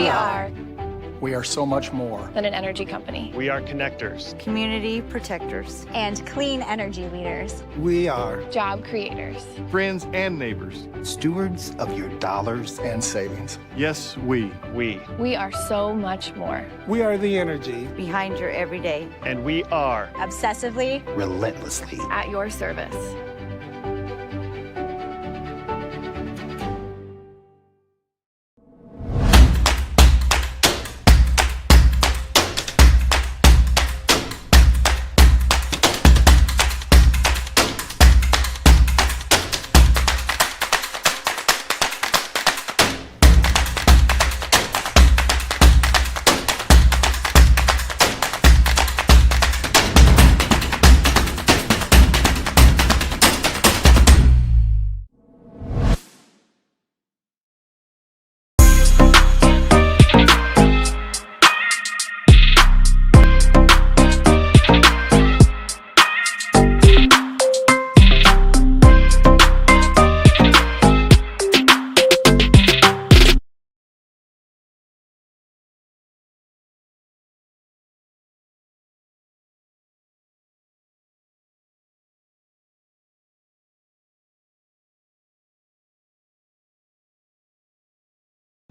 We are We are so much more than an energy company. We are connectors, community protectors, and clean energy leaders. We are Job creators. friends and neighbors. stewards of your dollars and savings. Yes, we. We are so much more. we are the energy. behind your everyday. And we are. Obsessively, Relentlessly. At your service.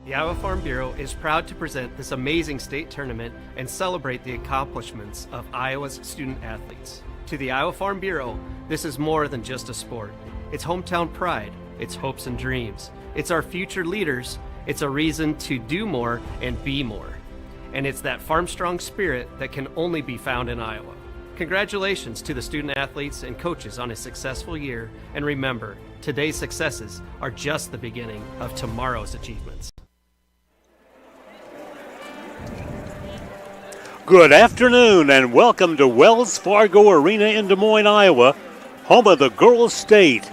The Iowa Farm Bureau is proud to present this amazing state tournament and celebrate the accomplishments of Iowa's student athletes. To the Iowa Farm Bureau, this is more than just a sport. It's hometown pride, it's hopes and dreams, it's our future leaders, it's a reason to do more and be more. And it's that farm strong spirit that can only be found in Iowa. Congratulations to the student athletes and coaches on a successful year, and remember, today's successes are just the beginning of tomorrow's achievements. Good afternoon and welcome to Wells Fargo Arena in Des Moines, Iowa, home of the Girls State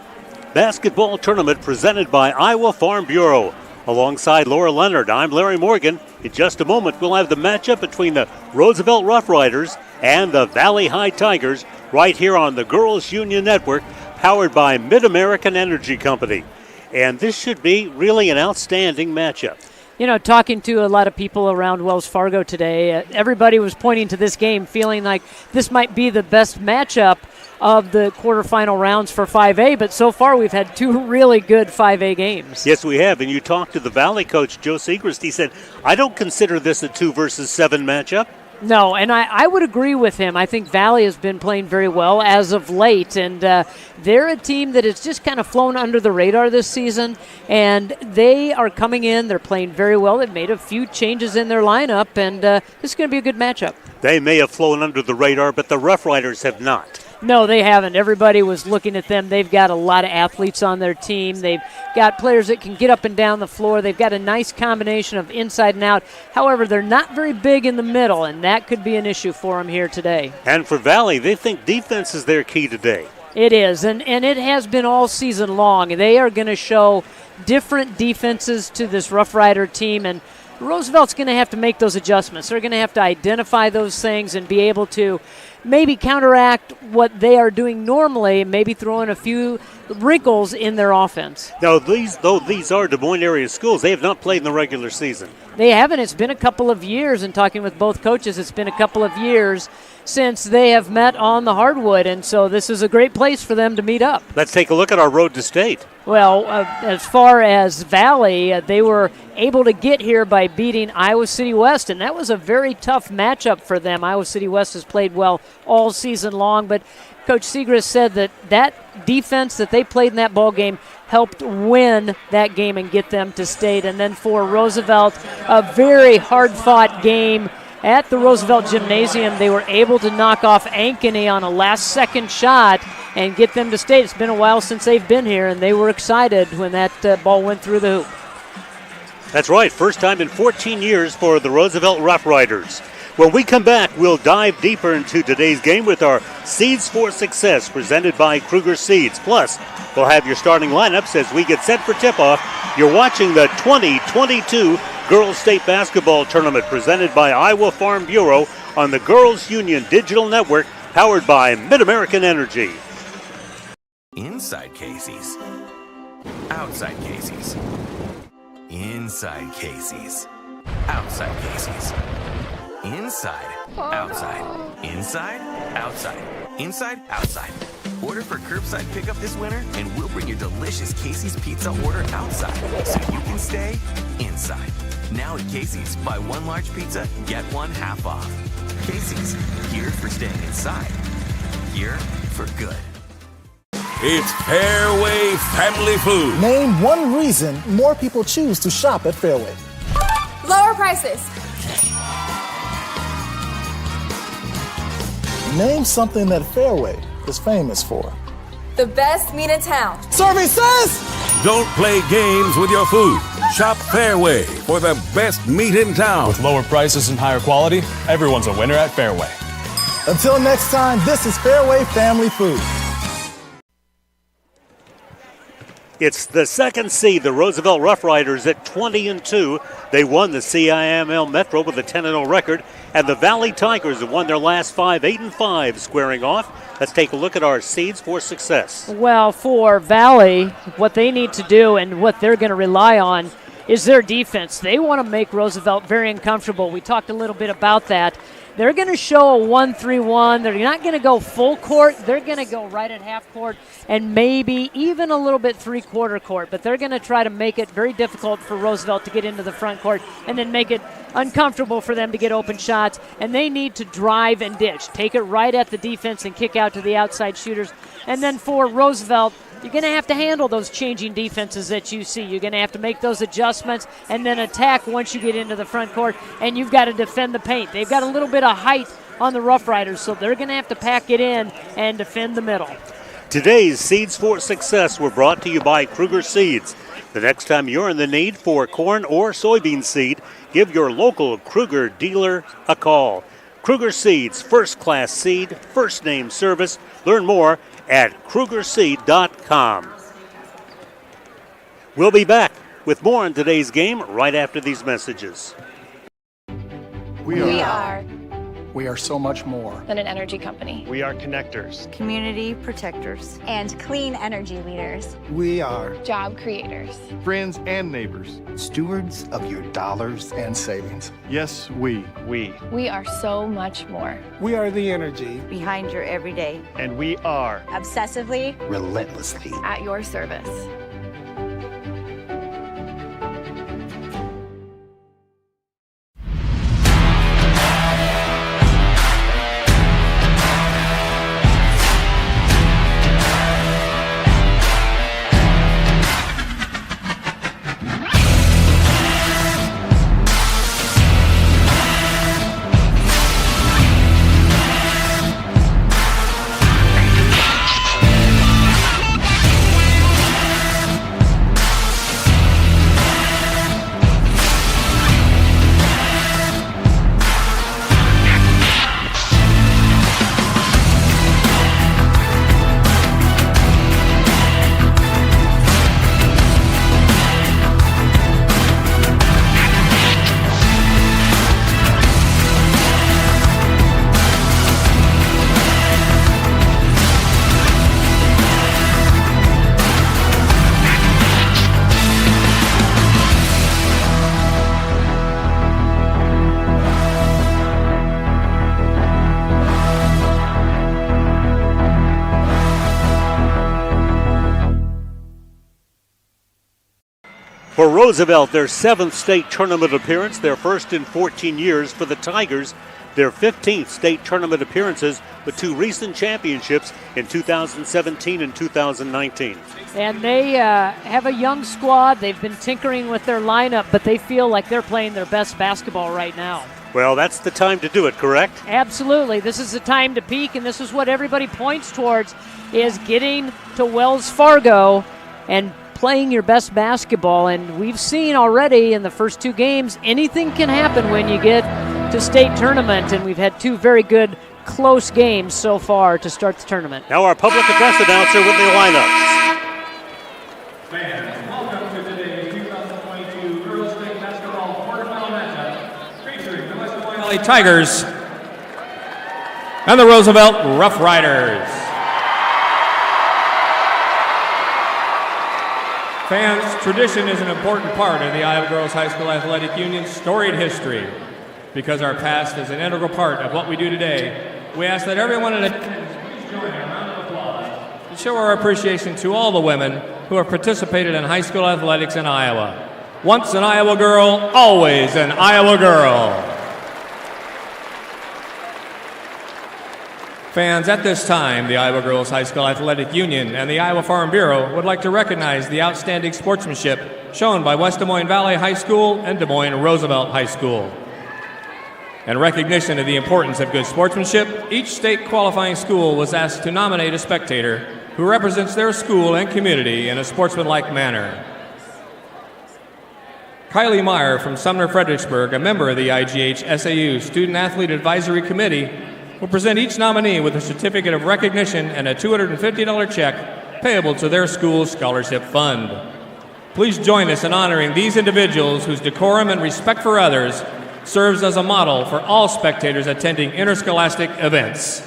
Basketball Tournament presented by Iowa Farm Bureau. Alongside Laura Leonard, I'm Larry Morgan. In just a moment, we'll have the matchup between the Roosevelt Rough Riders and the Valley High Tigers right here on the Girls Union Network, powered by Mid-American Energy Company. And this should be really an outstanding matchup. You know, talking to a lot of people around Wells Fargo today, everybody was pointing to this game feeling like this might be the best matchup of the quarterfinal rounds for 5A, but so far we've had two really good 5A games. Yes, we have, and you talked to the Valley coach, Joe Segrist. He said, I don't consider this a 2 versus 7 matchup. No, and I would agree with him. I think Valley has been playing very well as of late, and they're a team that has just kind of flown under the radar this season, and they are coming in. They're playing very well. They've made a few changes in their lineup, and this is going to be a good matchup. They may have flown under the radar, but the Rough Riders have not. No, they haven't. Everybody was looking at them. They've got a lot of athletes on their team. They've got players that can get up and down the floor. They've got a nice combination of inside and out. However, they're not very big in the middle, and that could be an issue for them here today. And for Valley, they think defense is their key today. It is, and it has been all season long. They are going to show different defenses to this Rough Rider team, and Roosevelt's going to have to make those adjustments. They're going to have to identify those things and be able to maybe counteract what they are doing normally, maybe throw in a few wrinkles in their offense. Now, these are Des Moines area schools, they have not played in the regular season. They haven't. It's been a couple of years, and talking with both coaches, it's been a couple of years since they have met on the hardwood, and so this is a great place for them to meet up. Let's take a look at our road to state. Well, as far as Valley, they were able to get here by beating Iowa City West, and that was a very tough matchup for them. Iowa City West has played well all season long, but Coach Segrist said that defense that they played in that ball game helped win that game and get them to state. And then for Roosevelt, a very hard-fought game at the Roosevelt Gymnasium. They were able to knock off Ankeny on a last-second shot and get them to state. It's been a while since they've been here, and they were excited when that ball went through the hoop. That's right, first time in 14 years for the Roosevelt Rough Riders. When we come back, we'll dive deeper into today's game with our Seeds for Success presented by Kruger Seeds. Plus, we'll have your starting lineups as we get set for tip-off. You're watching the 2022 Girls State Basketball Tournament presented by Iowa Farm Bureau on the Girls Union Digital Network, powered by Mid-American Energy. Inside Casey's. Outside Casey's. Inside Casey's. outside Casey's. Inside, outside, inside, outside, inside, outside. Order for curbside pickup this winter, and we'll bring your delicious Casey's pizza order outside so you can stay inside. Now at Casey's, buy one large pizza, get one half off. Casey's, here for staying inside. Here for good. It's Fairway Family Food. Name one reason more people choose to shop at Fairway. Lower prices. Name something that Fairway is famous for. The best meat in town. Services! Don't play games with your food. Shop Fairway for the best meat in town. With lower prices and higher quality, everyone's a winner at Fairway. Until next time, this is Fairway Family Food. It's the second seed, the Roosevelt Rough Riders at 20-2. They won the CIML Metro with a 10-0 record, and the Valley Tigers have won their last 5, 8-5, squaring off. Let's take a look at our seeds for success. Well, for Valley, what they need to do and what they're going to rely on is their defense. They want to make Roosevelt very uncomfortable. We talked a little bit about that. They're going to show a 1-3-1. They're not going to go full court. They're going to go right at half court and maybe even a little bit three-quarter court. But they're going to try to make it very difficult for Roosevelt to get into the front court and then make it uncomfortable for them to get open shots. And they need to drive and ditch. Take it right at the defense and kick out to the outside shooters. And then for Roosevelt, you're going to have to handle those changing defenses that you see. You're going to have to make those adjustments and then attack once you get into the front court, and you've got to defend the paint. They've got a little bit of height on the Rough Riders, so they're going to have to pack it in and defend the middle. Today's Seeds for Success were brought to you by Kruger Seeds. The next time you're in the need for corn or soybean seed, give your local Kruger dealer a call. Kruger Seeds, first-class seed, first-name service. Learn more at KrugerSeed.com. We'll be back with more on today's game right after these messages. We are so much more than an energy company. We are connectors. Community protectors. And clean energy leaders. We are Job creators. Friends and neighbors. Stewards of your dollars and savings. Yes, we. We are so much more. We are the energy Behind your everyday. And we are Obsessively. Relentlessly. At your service. For Roosevelt, their 7th state tournament appearance, their first in 14 years. For the Tigers, their 15th state tournament appearances with 2 recent championships in 2017 and 2019. And they have a young squad. They've been tinkering with their lineup, but they feel like they're playing their best basketball right now. Well, that's the time to do it, correct? Absolutely. This is the time to peak, and this is what everybody points towards, is getting to Wells Fargo and playing your best basketball. And we've seen already in the first 2 games, anything can happen when you get to state tournament, and we've had 2 very good close games so far to start the tournament. Now our public address announcer with the lineups. Fans, welcome to today's 2022 Girls State Basketball Quarterfinal matchup featuring the Western Valley Tigers and the Roosevelt Rough Riders. Fans, tradition is an important part of the Iowa Girls High School Athletic Union's storied history. Because our past is an integral part of what we do today, we ask that everyone in attendance please join in a round of applause to show our appreciation to all the women who have participated in high school athletics in Iowa. Once an Iowa girl, always an Iowa girl. Fans, at this time, the Iowa Girls High School Athletic Union and the Iowa Farm Bureau would like to recognize the outstanding sportsmanship shown by West Des Moines Valley High School and Des Moines Roosevelt High School. In recognition of the importance of good sportsmanship, each state qualifying school was asked to nominate a spectator who represents their school and community in a sportsmanlike manner. Kylie Meyer from Sumner Fredericksburg, a member of the IGHSAU Student Athlete Advisory Committee, will present each nominee with a certificate of recognition and a $250 check payable to their school's scholarship fund. Please join us in honoring these individuals whose decorum and respect for others serves as a model for all spectators attending interscholastic events.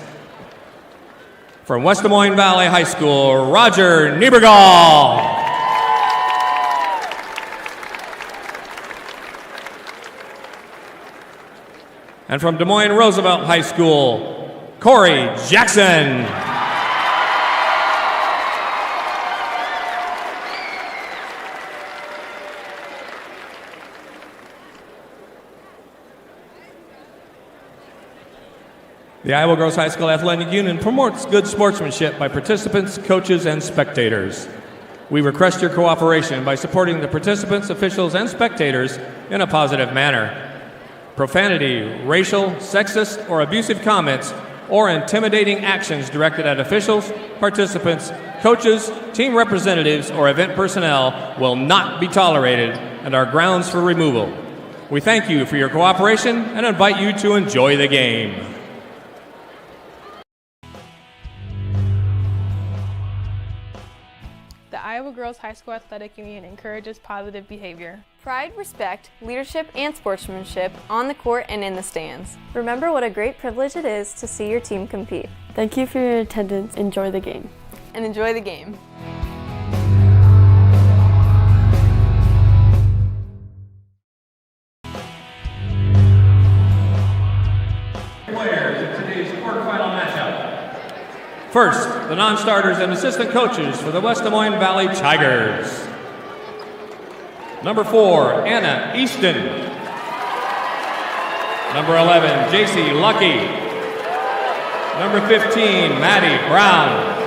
From West Des Moines Valley High School, Roger Niebergall. And from Des Moines Roosevelt High School, Corey Jackson. The Iowa Girls High School Athletic Union promotes good sportsmanship by participants, coaches, and spectators. We request your cooperation by supporting the participants, officials, and spectators in a positive manner. Profanity, racial, sexist, or abusive comments or intimidating actions directed at officials, participants, coaches, team representatives, or event personnel will not be tolerated and are grounds for removal. We thank you for your cooperation and invite you to enjoy the game. The Iowa Girls High School Athletic Union encourages positive behavior. Pride, respect, leadership, and sportsmanship on the court and in the stands. Remember what a great privilege it is to see your team compete. Thank you for your attendance. Enjoy the game. And enjoy the game. Players in today's quarterfinal matchup. First, the non-starters and assistant coaches for the West Des Moines Valley Tigers. Number 4, Anna Easton. Number 11, JC Lucky. Number 15, Maddie Brown.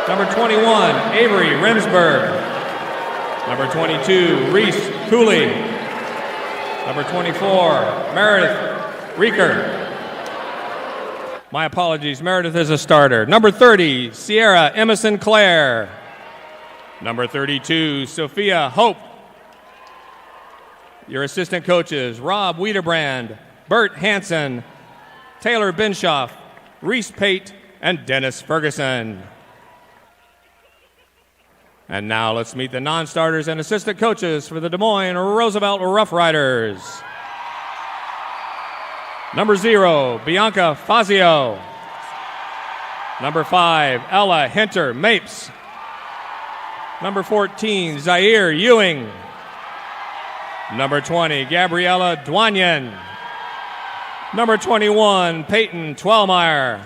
Number 21, Avery Remsburg. Number 22, Reese Cooley. Number 24, Meredith Reeker. My apologies, Meredith is a starter. Number 30, Sierra Emerson Clare. Number 32, Sophia Hope. Your assistant coaches, Rob Wiedebrand, Bert Hansen, Taylor Benshoff, Reese Pate, and Dennis Ferguson. And now let's meet the non-starters and assistant coaches for the Des Moines Roosevelt Rough Riders. Number 0, Bianca Fazio. Number 5, Ella Hinter Mapes. Number 14, Zaire Ewing. Number 20, Gabriella Dwanyan. Number 21, Peyton Twellmeyer.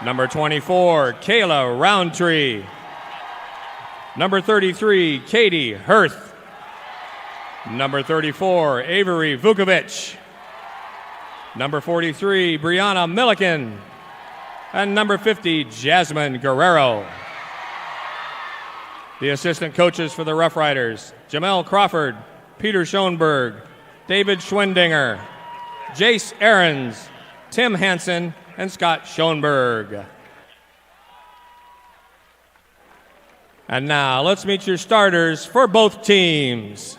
Number 24, Kayla Roundtree. Number 33, Katie Hirth. Number 34, Avery Vukovic. Number 43, Brianna Milliken. And number 50, Jasmine Guerrero. The assistant coaches for the Rough Riders, Jamel Crawford, Peter Schoenberg, David Schwendinger, Jace Ahrens, Tim Hansen, and Scott Schoenberg. And now let's meet your starters for both teams.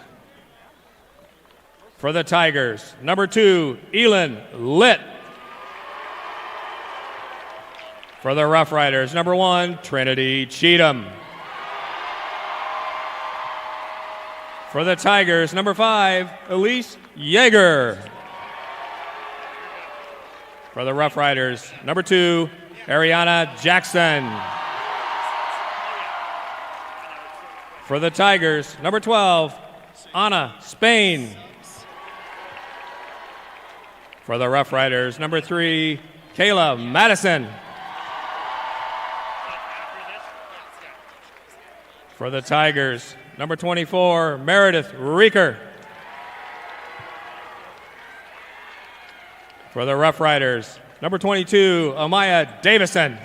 For the Tigers, number 2, Elin Litt. For the Rough Riders, number 1, Trinity Cheatham. For the Tigers, number 5, Elise Yeager. For the Rough Riders, number 2, Ariana Jackson. For the Tigers, number 12, Anna Spain. For the Rough Riders, number 3, Kayla Madison. For the Tigers, number 24, Meredith Reeker. For the Rough Riders, number 22, Amaya Davison.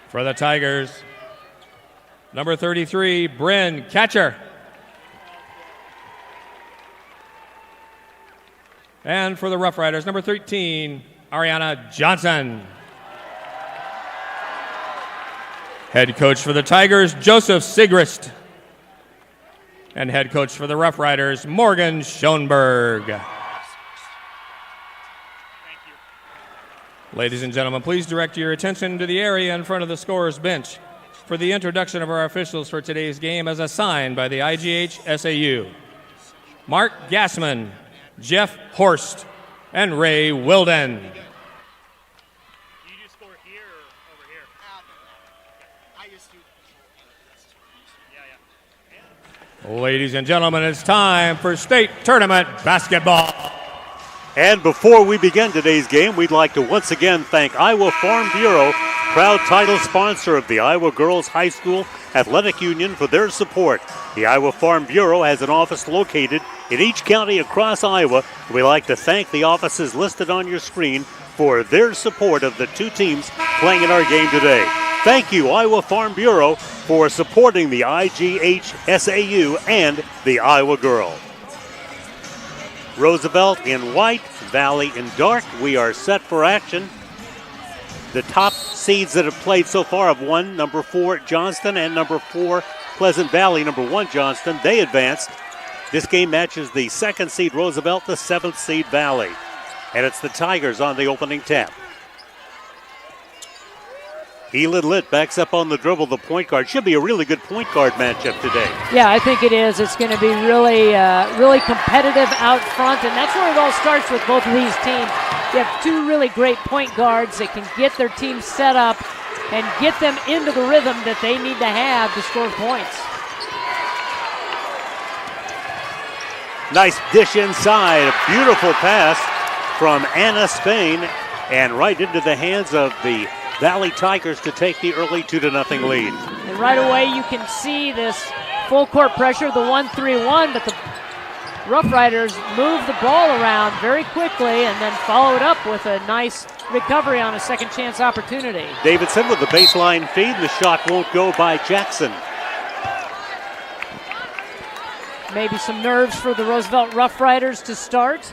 For the Tigers, number 33, Bryn Catcher. And for the Rough Riders, number 13, Ariana Johnson. Head coach for the Tigers, Joseph Sigrist. And head coach for the Rough Riders, Morgan Schoenberg. Ladies and gentlemen, please direct your attention to the area in front of the scorer's bench for the introduction of our officials for today's game as assigned by the IGHSAU. Mark Gassman, Jeff Horst, and Ray Wilden. Ladies and gentlemen, it's time for state tournament basketball. And before we begin today's game, we'd like to once again thank Iowa Farm Bureau, proud title sponsor of the Iowa Girls High School Athletic Union, for their support. The Iowa Farm Bureau has an office located in each county across Iowa. We'd like to thank the offices listed on your screen for their support of the two teams playing in our game today. Thank you, Iowa Farm Bureau, for supporting the IGHSAU and the Iowa Girl. Roosevelt in white, Valley in dark. We are set for action. The top seeds that have played so far have won. Number 4, Johnston, and number 4, Pleasant Valley. Number 1, Johnston. They advanced. This game matches the 2nd seed Roosevelt, the 7th seed Valley. And it's the Tigers on the opening tap. Elin Litt backs up on the dribble, the point guard. Should be a really good point guard matchup today. Yeah, I think it is. It's going to be really competitive out front, and that's where it all starts with both of these teams. You have two really great point guards that can get their team set up and get them into the rhythm that they need to have to score points. Nice dish inside. A beautiful pass from Anna Spain, and right into the hands of the Valley Tigers to take the early 2-0 lead. And right away you can see this full court pressure, the 1-3-1, but the Rough Riders move the ball around very quickly and then follow it up with a nice recovery on a second chance opportunity. Davidson with the baseline feed. The shot won't go by Jackson. Maybe some nerves for the Roosevelt Rough Riders to start.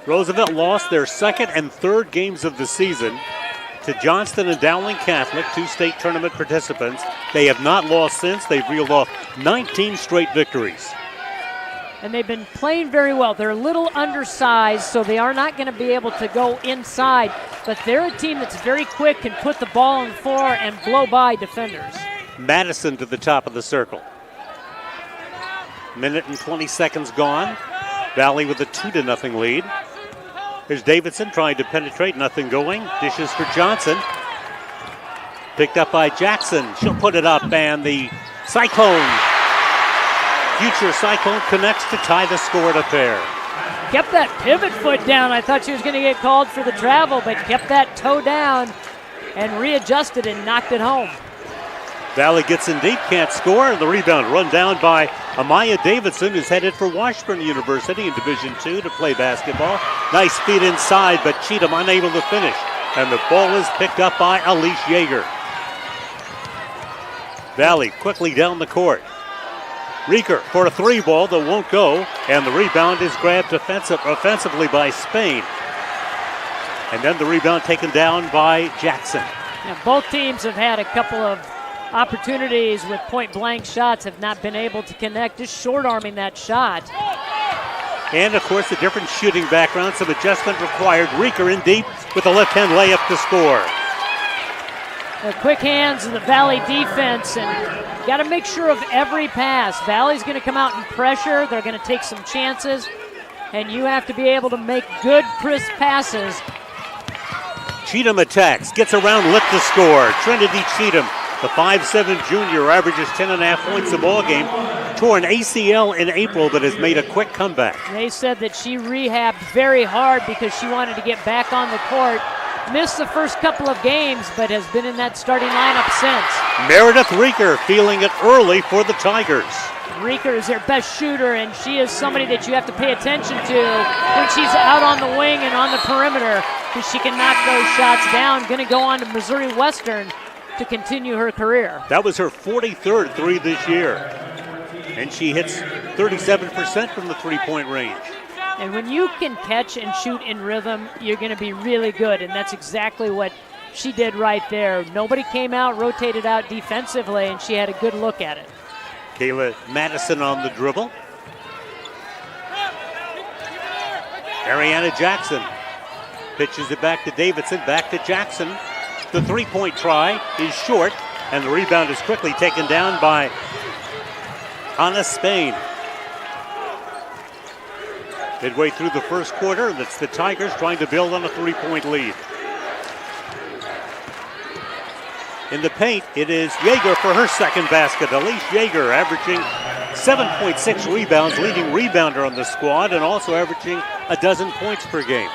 Roosevelt lost their 2nd and 3rd games of the season to Johnston and Dowling Catholic, 2 state tournament participants. They have not lost since. They've reeled off 19 straight victories. And they've been playing very well. They're a little undersized, so they are not going to be able to go inside, but they're a team that's very quick, can put the ball on the floor and blow by defenders. Madison to the top of the circle. Minute and 20 seconds gone. Valley with a 2-0 lead. Here's Davidson trying to penetrate, nothing going. Dishes for Johnson. Picked up by Jackson. She'll put it up, and the Cyclone, future Cyclone, connects to tie the score at a pair. Kept that pivot foot down. I thought she was going to get called for the travel, but kept that toe down and readjusted and knocked it home. Valley gets in deep, can't score, and the rebound run down by Amaya Davidson, who's headed for Washburn University in Division II to play basketball. Nice feed inside, but Cheatham unable to finish, and the ball is picked up by Elise Yeager. Valley quickly down the court. Reeker for a 3 ball that won't go, and the rebound is grabbed offensively by Spain. And then the rebound taken down by Jackson. Yeah, both teams have had a couple of opportunities with point-blank shots, have not been able to connect, just short-arming that shot. And, of course, a different shooting background, some adjustment required. Reeker in deep with a left-hand layup to score. The quick hands of the Valley defense, and got to make sure of every pass. Valley's going to come out and pressure. They're going to take some chances, and you have to be able to make good, crisp passes. Cheatham attacks, gets around Litt to score. Trinity Cheatham, the 5'7" junior, averages 10.5 points a ball game. Tore an ACL in April, but has made a quick comeback. They said that she rehabbed very hard because she wanted to get back on the court. Missed the first couple of games, but has been in that starting lineup since. Meredith Reeker feeling it early for the Tigers. Reeker is their best shooter, and she is somebody that you have to pay attention to when she's out on the wing and on the perimeter, because she can knock those shots down. Going to go on to Missouri Western to continue her career. That was her 43rd three this year, and she hits 37% from the three-point range. And when you can catch and shoot in rhythm, you're going to be really good, and that's exactly what she did right there. Nobody came out, rotated out defensively, and she had a good look at it. Kayla Madison on the dribble. Ariana Jackson pitches it back to Davidson, back to Jackson. The three-point try is short, and the rebound is quickly taken down by Hannah Spain. Midway through the first quarter, that's the Tigers trying to build on a three-point lead. In the paint, it is Yeager for her second basket. Elise Yeager averaging 7.6 rebounds, leading rebounder on the squad, and also averaging a dozen points per game.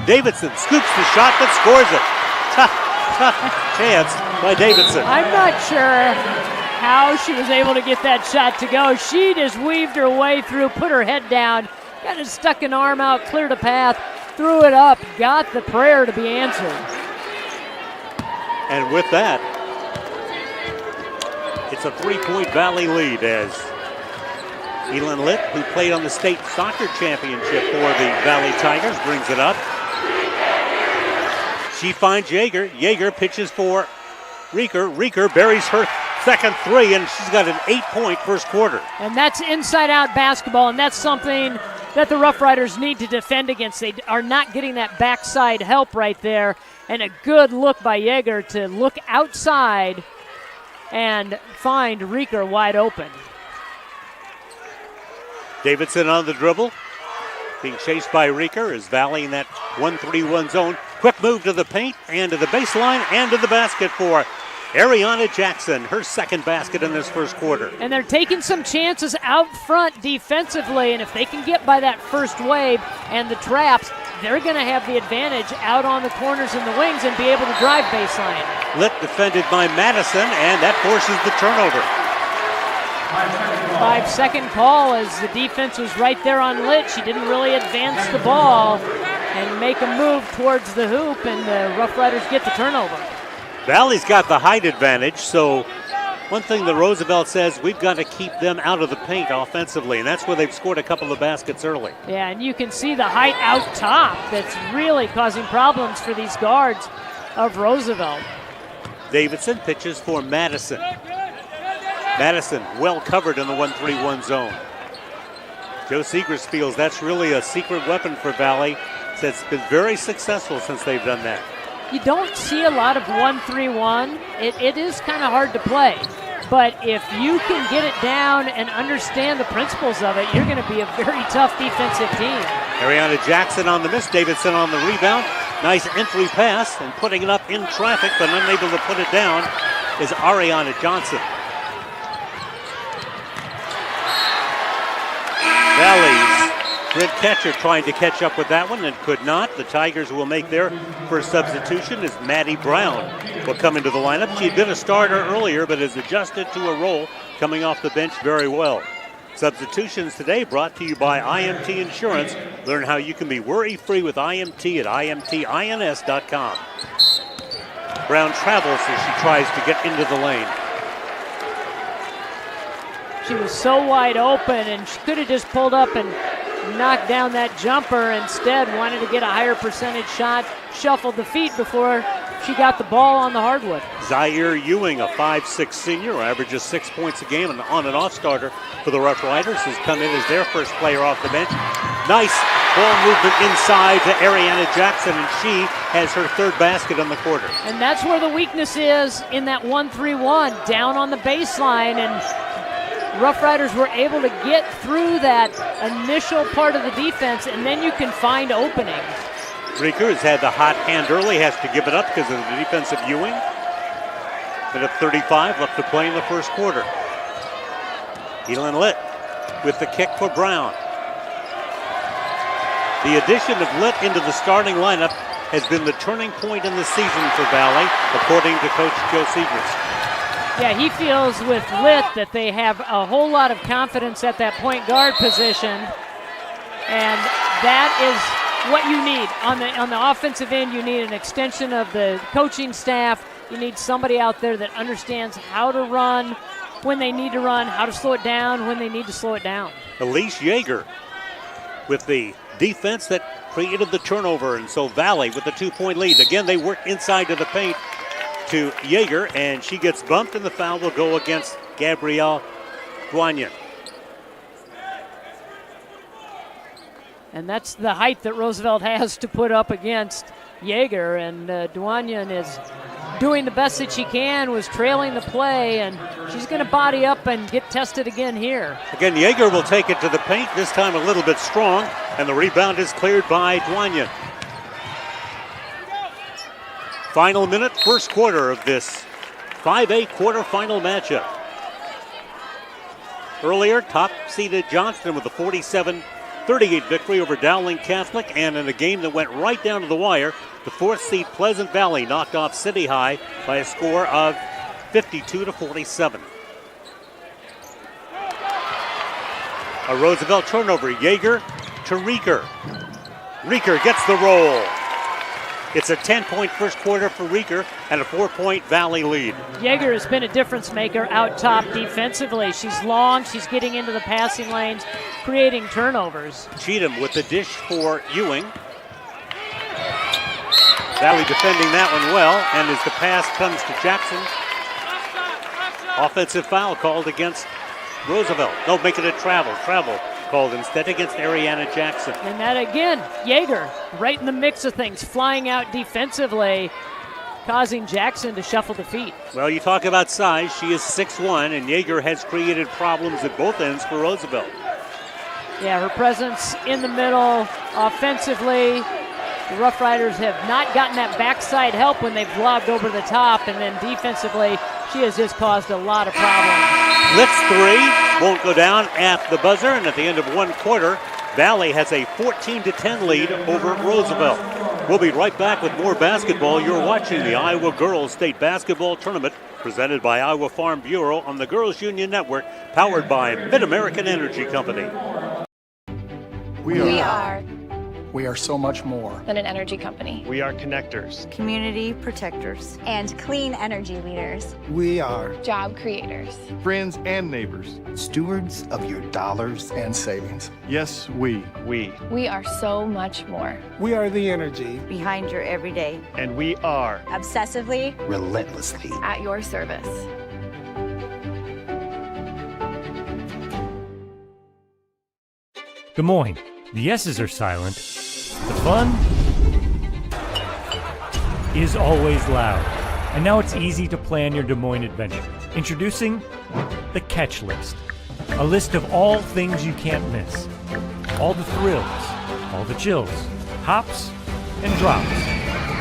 Davidson scoops the shot but scores it. Tough chance by Davidson. I'm not sure how she was able to get that shot to go. She just weaved her way through, put her head down, got it, stuck an arm out, cleared a path, threw it up, got the prayer to be answered. And with that, it's a three-point Valley lead as Elin Litt, who played on the state soccer championship for the Valley Tigers, brings it up. She finds Yeager. Yeager pitches for Reeker. Reeker buries her second three, and she's got an 8-point first quarter. And that's inside-out basketball, and that's something that the Rough Riders need to defend against. They are not getting that backside help right there, and a good look by Yeager to look outside and find Reeker wide open. Davidson on the dribble, being chased by Reeker, is Valley in that 1-3-1 zone. Quick move to the paint and to the baseline and to the basket for Ariana Jackson, her second basket in this first quarter. And they're taking some chances out front defensively, and if they can get by that first wave and the traps, they're going to have the advantage out on the corners and the wings and be able to drive baseline. Litt defended by Madison, and that forces the turnover. 5-second call as the defense was right there on Litt. She didn't really advance the ball and make a move towards the hoop, and the Rough Riders get the turnover. Valley's got the height advantage, so one thing that Roosevelt says, we've got to keep them out of the paint offensively, and that's where they've scored a couple of baskets early. Yeah, and you can see the height out top that's really causing problems for these guards of Roosevelt. Davidson pitches for Madison. Madison well covered in the 1-3-1 zone. Joe Segrist feels that's really a secret weapon for Valley. Says it's been very successful since they've done that. You don't see a lot of 1-3-1. It is kind of hard to play. But if you can get it down and understand the principles of it, you're going to be a very tough defensive team. Ariana Jackson on the miss, Davidson on the rebound. Nice entry pass, and putting it up in traffic, but unable to put it down is Ariana Johnson. Valley's Grid catcher trying to catch up with that one and could not. The Tigers will make their first substitution as Maddie Brown will come into the lineup. She had been a starter earlier, but has adjusted to a role coming off the bench very well. Substitutions today brought to you by IMT Insurance. Learn how you can be worry-free with IMT at IMTINS.com. Brown travels as she tries to get into the lane. She was so wide open, and she could have just pulled up and knocked down that jumper. Instead, wanted to get a higher percentage shot, shuffled the feet before she got the ball on the hardwood. Zaire Ewing, a 5'6" senior, averages 6 points a game and on and off starter for the Rough Riders, has come in as their first player off the bench. Nice ball movement inside to Ariana Jackson, and she has her third basket on the quarter. And that's where the weakness is in that 1-3-1, down on the baseline, and Rough Riders were able to get through that initial part of the defense, and then you can find openings. Rieker has had the hot hand early, has to give it up because of the defensive Ewing. Minute 35 left to play in the first quarter. Elin Litt with the kick for Brown. The addition of Litt into the starting lineup has been the turning point in the season for Valley, according to Coach Joe Sievers. Yeah, he feels with Litt that they have a whole lot of confidence at that point guard position, and that is what you need. On the offensive end, you need an extension of the coaching staff. You need somebody out there that understands how to run when they need to run, how to slow it down when they need to slow it down. Elise Yeager with the defense that created the turnover, and so Valley with the 2-point lead. Again, they work inside to the paint to Yeager, and she gets bumped, and the foul will go against Gabrielle Guanyin. And that's the height that Roosevelt has to put up against Yeager, and Duanyan is doing the best that she can, was trailing the play, and she's going to body up and get tested again here. Again, Yeager will take it to the paint, this time a little bit strong, and the rebound is cleared by Duanyan. Final minute, first quarter of this 5A quarterfinal matchup. Earlier, top-seeded Johnston with a 47-38 victory over Dowling Catholic, and in a game that went right down to the wire, the fourth seed Pleasant Valley knocked off City High by a score of 52-47. A Roosevelt turnover, Yeager to Rieker. Rieker gets the roll. It's a 10-point first quarter for Rieker and a 4-point Valley lead. Yeager has been a difference maker out top defensively. She's long, she's getting into the passing lanes, creating turnovers. Cheatham with the dish for Ewing. Valley defending that one well, and as the pass comes to Jackson, offensive foul called against Roosevelt. No, making it travel called instead against Ariana Jackson. And that again, Yeager right in the mix of things, flying out defensively, causing Jackson to shuffle the feet. Well, you talk about size, she is 6'1", and Yeager has created problems at both ends for Roosevelt. Yeah, her presence in the middle, offensively, the Rough Riders have not gotten that backside help when they've lobbed over the top, and then defensively, she has just caused a lot of problems. Litt's three won't go down at the buzzer, and at the end of one quarter, Valley has a 14-10 lead over Roosevelt. We'll be right back with more basketball. You're watching the Iowa Girls State Basketball Tournament presented by Iowa Farm Bureau on the Girls Union Network, powered by Mid-American Energy Company. We are so much more than an energy company. We are connectors, community protectors, and clean energy leaders. We are job creators, friends and neighbors, stewards of your dollars and savings. Yes, we are so much more. We are the energy behind your everyday, and we are obsessively, relentlessly at your service. Des Moines. The S's are silent. The fun is always loud. And now it's easy to plan your Des Moines adventure. Introducing the Catch List. A list of all things you can't miss. All the thrills, all the chills, hops and drops.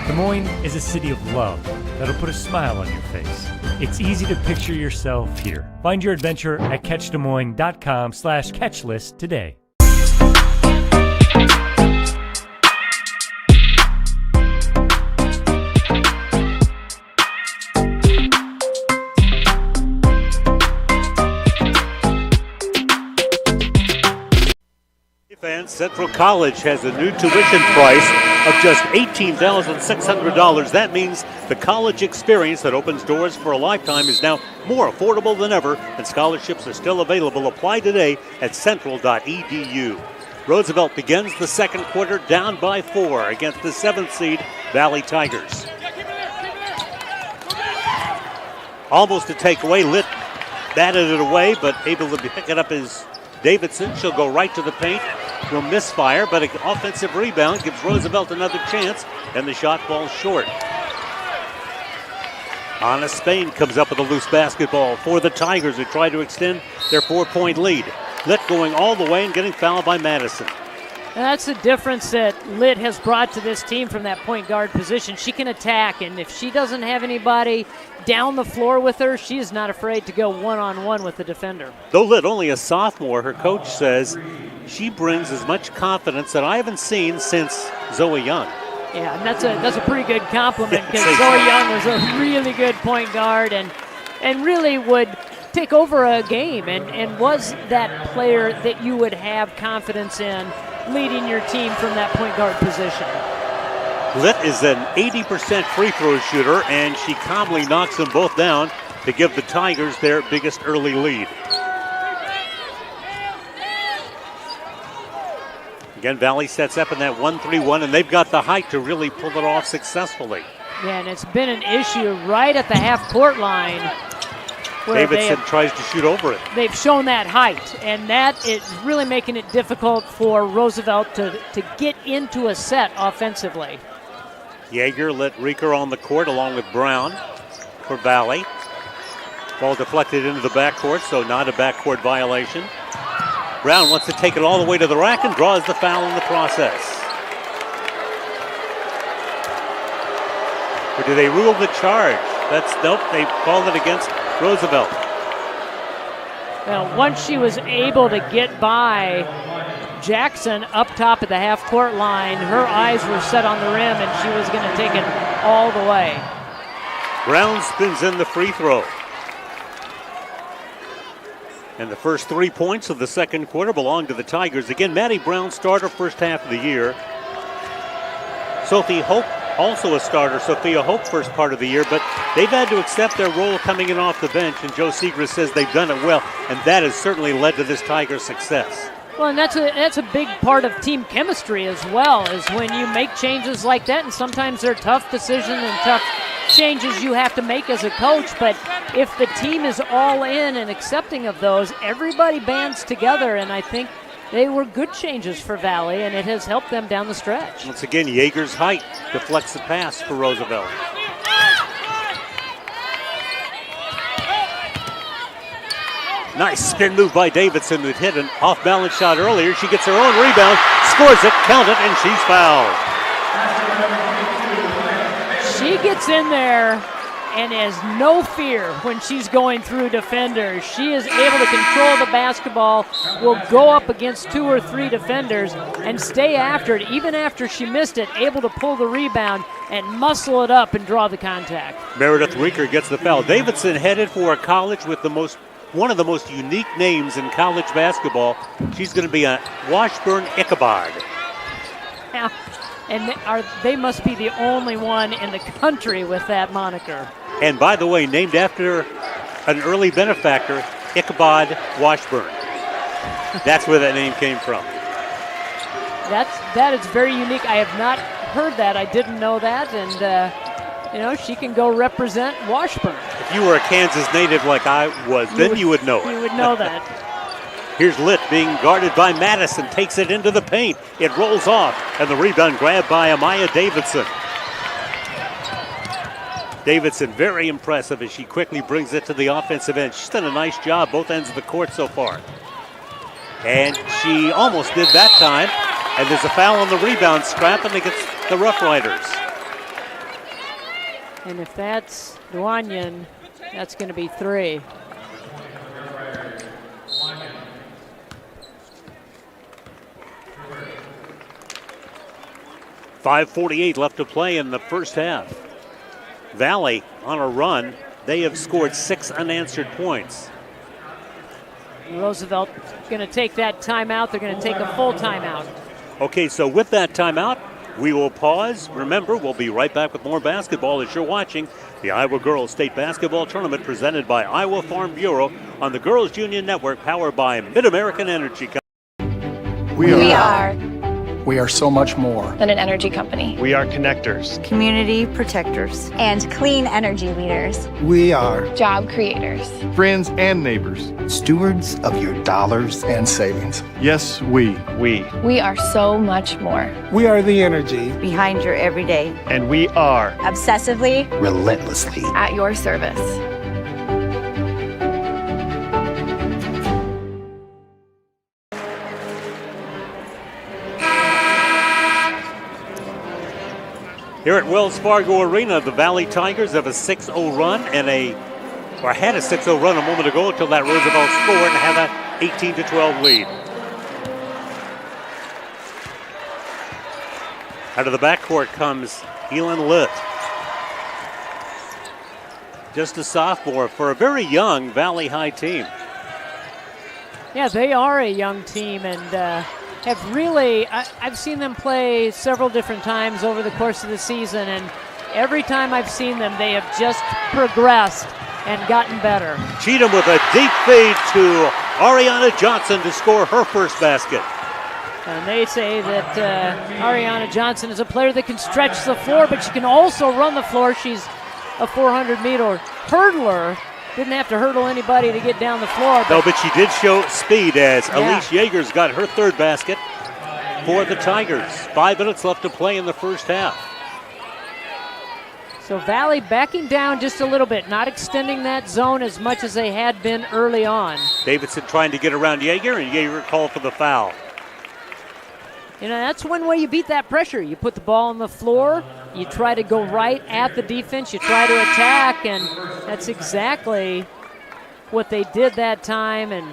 Des Moines is a city of love that'll put a smile on your face. It's easy to picture yourself here. Find your adventure at catchdesmoines.com/catchlist today. Central College has a new tuition price of just $18,600. That means the college experience that opens doors for a lifetime is now more affordable than ever, and scholarships are still available. Apply today at central.edu. Roosevelt begins the second quarter down by 4 against the 7th seed Valley Tigers. Almost a takeaway. Litt batted it away, but able to pick it up is Davidson. She'll go right to the paint. Will misfire, but an offensive rebound gives Roosevelt another chance, and the shot falls short. Anna Spain comes up with a loose basketball for the Tigers, who try to extend their 4-point lead. Litt going all the way and getting fouled by Madison. And that's the difference that Litt has brought to this team from that point guard position. She can attack, and if she doesn't have anybody down the floor with her, she is not afraid to go one-on-one with the defender. Though Litt only a sophomore, her coach says she brings as much confidence that I haven't seen since Zoe Young. Yeah, and that's a pretty good compliment because Zoe Young was a really good point guard and really would take over a game and was that player that you would have confidence in leading your team from that point guard position. Litt is an 80% free throw shooter, and she calmly knocks them both down to give the Tigers their biggest early lead. Again, Valley sets up in that 1-3-1, and they've got the height to really pull it off successfully. Yeah, and it's been an issue right at the half-court line. Davidson tries to shoot over it. They've shown that height, and that is really making it difficult for Roosevelt to get into a set offensively. Yeager let Reeker on the court along with Brown for Valley. Ball deflected into the backcourt, so not a backcourt violation. Brown wants to take it all the way to the rack and draws the foul in the process. Or do they rule the charge? Nope, they called it against Roosevelt. Well, once she was able to get by Jackson up top at the half-court line, her eyes were set on the rim, and she was going to take it all the way. Brown spins in the free throw. And the first 3 points of the second quarter belong to the Tigers. Again, Maddie Brown, starter first half of the year. Sophie Hope, also a starter. Sophia Hope, first part of the year, but they've had to accept their role coming in off the bench, and Joe Segrist says they've done it well, and that has certainly led to this Tiger success. Well, and that's a big part of team chemistry as well, is when you make changes like that, and sometimes they're tough decisions and tough changes you have to make as a coach, but if the team is all in and accepting of those, everybody bands together, and I think they were good changes for Valley, and it has helped them down the stretch. Once again, Yeager's height deflects the pass for Roosevelt. Nice spin move by Davidson, who'd hit an off-balance shot earlier. She gets her own rebound, scores it, count it, and she's fouled. She gets in there and has no fear when she's going through defenders. She is able to control the basketball, will go up against 2 or 3 defenders and stay after it, even after she missed it, able to pull the rebound and muscle it up and draw the contact. Meredith Reeker gets the foul. Davidson headed for a college with one of the most unique names in college basketball. She's going to be a Washburn Ichabod. Yeah, and they must be the only one in the country with that moniker. And by the way, named after an early benefactor, Ichabod Washburn. That's where that name came from. That is very unique. I have not heard that. I didn't know that, and she can go represent Washburn. If you were a Kansas native like I was, then you would know it. You would know that. Here's Litt being guarded by Madison, takes it into the paint. It rolls off, and the rebound grabbed by Amaya Davidson. Davidson very impressive as she quickly brings it to the offensive end. She's done a nice job both ends of the court so far. And she almost did that time. And there's a foul on the rebound, scrapping against the Rough Riders. And if that's Duanyan, that's going to be 3. .548 left to play in the first half. Valley on a run. They have scored 6 unanswered points. Roosevelt going to take that timeout. They're going to take a full timeout. Okay, so with that timeout, we will pause. Remember, we'll be right back with more basketball as you're watching the Iowa Girls State Basketball Tournament presented by Iowa Farm Bureau on the Girls Union Network, powered by Mid-American Energy Company. We are so much more than an energy company. We are connectors, community protectors, and clean energy leaders. We are job creators, friends and neighbors, stewards of your dollars and savings. Yes, we are so much more. We are the energy behind your everyday, and we are obsessively, relentlessly at your service. Here at Wells Fargo Arena, the Valley Tigers have a 6-0 run had a 6-0 run a moment ago until that Roosevelt scored and had that 18-12 lead. Out of the backcourt comes Elin Litt. Just a sophomore for a very young Valley High team. Yeah, they are a young team and have really, I've seen them play several different times over the course of the season, and every time I've seen them, they have just progressed and gotten better. Cheatham with a deep feed to Ariana Johnson to score her first basket. And they say that Ariana Johnson is a player that can stretch the floor, but she can also run the floor. She's a 400-meter hurdler. Didn't have to hurdle anybody to get down the floor. No, but she did show speed as Elise Yeagers got her third basket for the Tigers. 5 minutes left to play in the first half. So Valley backing down just a little bit, not extending that zone as much as they had been early on. Davidson trying to get around Yeager, and Yeager called for the foul. You know, that's one way you beat that pressure. You put the ball on the floor, you try to go right at the defense, you try to attack, and that's exactly what they did that time. And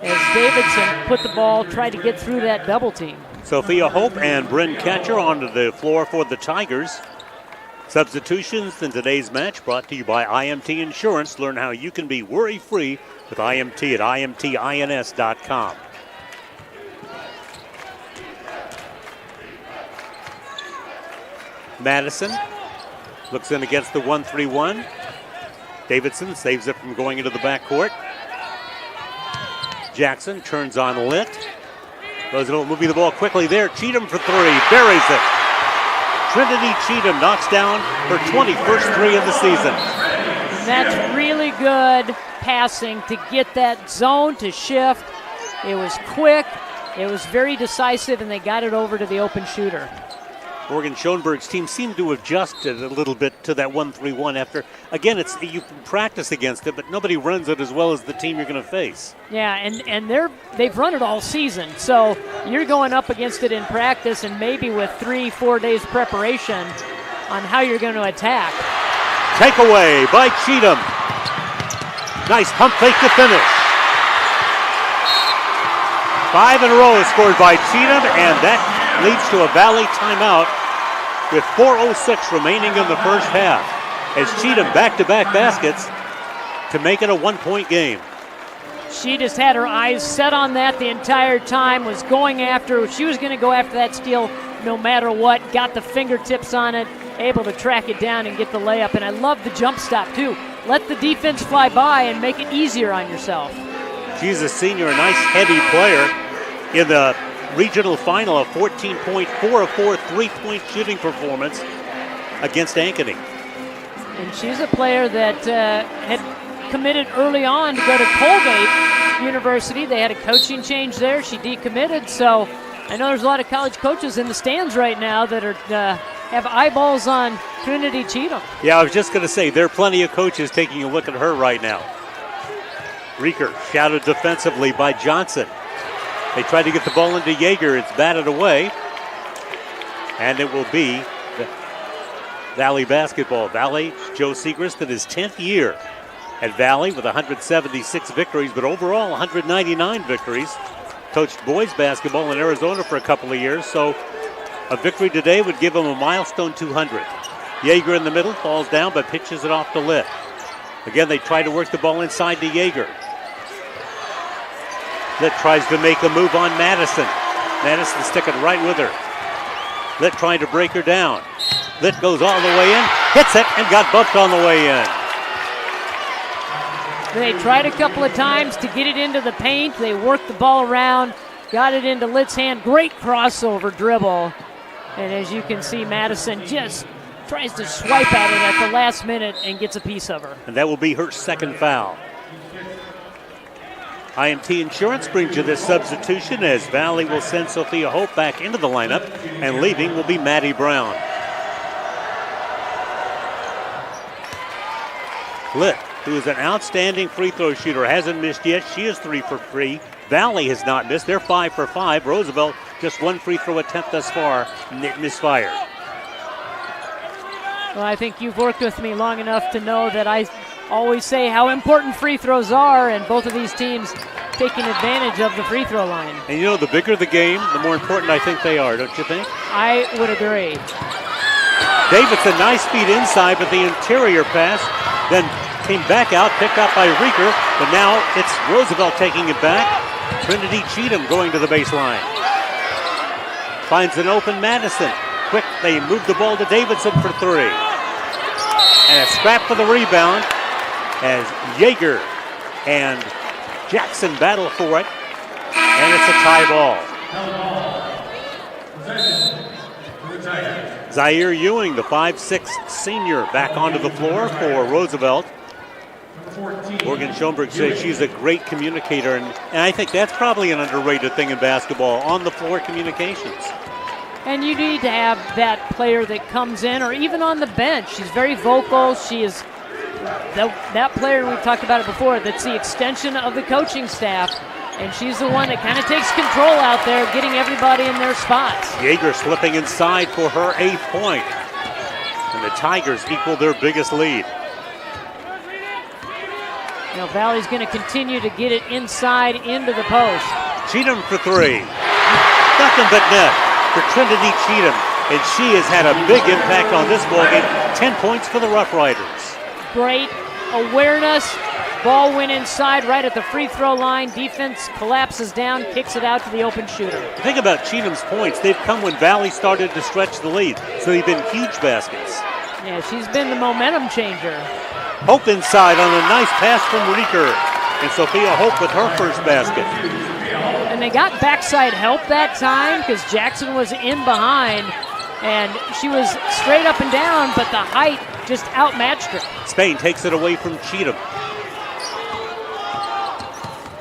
as Davidson put the ball, tried to get through that double team. Sophia Hope and Bryn Catcher onto the floor for the Tigers. Substitutions in today's match brought to you by IMT Insurance. Learn how you can be worry-free with IMT at imtins.com. Madison looks in against the 1-3-1. Davidson saves it from going into the backcourt. Jackson turns on Litt. Roosevelt moving the ball quickly there. Cheatham for three, buries it. Trinity Cheatham knocks down her 21st three of the season. And that's really good passing to get that zone to shift. It was quick, it was very decisive, and they got it over to the open shooter. Morgan Schoenberg's team seemed to have adjusted a little bit to that 1-3-1 after, again, you can practice against it, but nobody runs it as well as the team you're going to face. Yeah, and they've run it all season, so you're going up against it in practice and maybe with 3-4 days preparation on how you're going to attack. Takeaway by Cheatham. Nice pump fake to finish. 5 in a row scored by Cheatham, and that leads to a Valley timeout with 4:06 remaining in the first half as Cheatham back-to-back baskets to make it a 1-point game. She just had her eyes set on that the entire time, was going after, she was going to go after that steal no matter what, got the fingertips on it, able to track it down and get the layup, and I love the jump stop too. Let the defense fly by and make it easier on yourself. She's a senior, a nice heavy player in the regional final, a 14.4 of 4 3-point shooting performance against Ankeny. And she's a player that had committed early on to go to Colgate University. They had a coaching change there. She decommitted, so I know there's a lot of college coaches in the stands right now that are have eyeballs on Trinity Cheatham. Yeah, I was just going to say, there are plenty of coaches taking a look at her right now. Rieker shouted defensively by Johnson. They try to get the ball into Yeager. It's batted away. And it will be Valley basketball. Valley, Joe Segrist in his 10th year at Valley with 176 victories, but overall 199 victories. Coached boys basketball in Arizona for a couple of years, so a victory today would give him a milestone 200. Yeager in the middle, falls down, but pitches it off to Litt. Again, they try to work the ball inside to Yeager. Litt tries to make a move on Madison. Madison sticking right with her. Litt trying to break her down. Litt goes all the way in, hits it, and got bumped on the way in. They tried a couple of times to get it into the paint. They worked the ball around, got it into Litt's hand. Great crossover dribble. And as you can see, Madison just tries to swipe at it at the last minute and gets a piece of her. And that will be her second foul. IMT Insurance brings you this substitution as Valley will send Sophia Hope back into the lineup, and leaving will be Maddie Brown. Litt, who is an outstanding free throw shooter, hasn't missed yet. She is 3 for 3. Valley has not missed. They're 5 for 5. Roosevelt just one free throw attempt thus far, misfired. Well, I think you've worked with me long enough to know that I always say how important free throws are, and both of these teams taking advantage of the free throw line. And you know, the bigger the game, the more important I think they are, don't you think? I would agree. Davidson, nice speed inside, but the interior pass then came back out, picked up by Rieker, but now it's Roosevelt taking it back. Trinity Cheatham going to the baseline. Finds an open Madison. Quick, they move the ball to Davidson for three. And a scrap for the rebound as Yeager and Jackson battle for it. And it's a tie ball. Zaire Ewing, the 5'6" senior, back onto the floor for Roosevelt. Morgan Schoenberg says she's a great communicator, and I think that's probably an underrated thing in basketball, on-the-floor communications. And you need to have that player that comes in, or even on the bench. She's very vocal. She is that player, we've talked about it before, that's the extension of the coaching staff. And she's the one that kind of takes control out there, getting everybody in their spots. Yeager slipping inside for her 8th point. And the Tigers equal their biggest lead. You know, Valley's going to continue to get it inside into the post. Cheatham for three. Nothing but net for Trinity Cheatham. And she has had a big impact on this ballgame. 10 points for the Rough Riders. Great awareness. Ball went inside right at the free throw line. Defense collapses down, kicks it out to the open shooter. The thing about Cheatham's points, they've come when Valley started to stretch the lead. So they've been huge baskets. Yeah, she's been the momentum changer. Hope inside on a nice pass from Rieker. And Sophia Hope with her first basket. And they got backside help that time because Jackson was in behind. And she was straight up and down, but the height just outmatched her. Spain takes it away from Cheatham.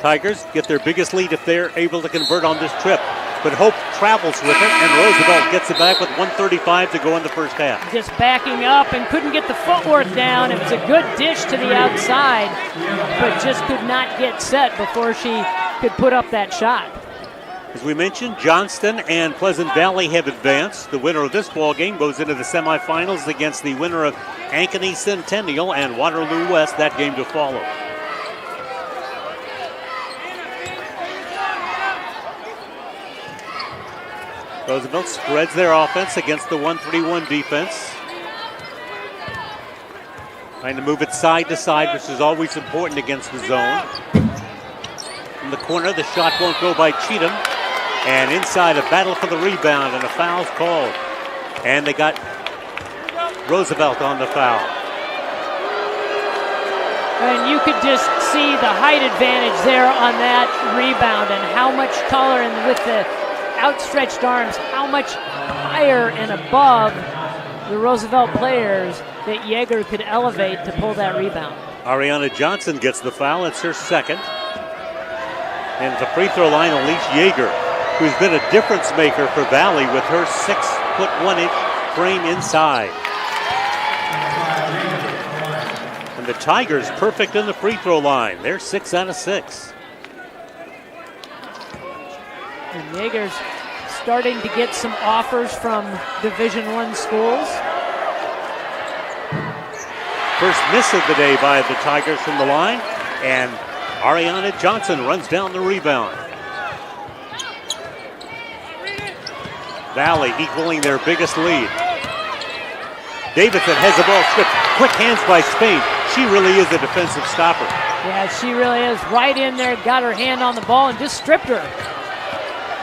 Tigers get their biggest lead if they're able to convert on this trip. But Hope travels with it, and Roosevelt gets it back with 1:35 to go in the first half. Just backing up and couldn't get the footwork down. It was a good dish to the outside, but just could not get set before she could put up that shot. As we mentioned, Johnston and Pleasant Valley have advanced. The winner of this ball game goes into the semifinals against the winner of Ankeny Centennial and Waterloo West, that game to follow. Roosevelt spreads their offense against the 1-3-1 defense. Trying to move it side to side, which is always important against the zone. In the corner, the shot won't go by Cheatham. And inside, a battle for the rebound, and a foul's called. And they got Roosevelt on the foul. And you could just see the height advantage there on that rebound and how much taller, and with the outstretched arms, how much higher and above the Roosevelt players that Yeager could elevate to pull that rebound. Ariana Johnson gets the foul. It's her second. And at the free throw line, Elise Yeager, who's been a difference maker for Valley with her 6'1" frame inside. And the Tigers perfect in the free throw line. They're 6 out of 6. And Yeager's starting to get some offers from Division I schools. First miss of the day by the Tigers from the line, and Ariana Johnson runs down the rebound. Valley equaling their biggest lead. Davidson has the ball stripped. Quick hands by Spain. She really is a defensive stopper. Yeah, she really is. Right in there, got her hand on the ball and just stripped her.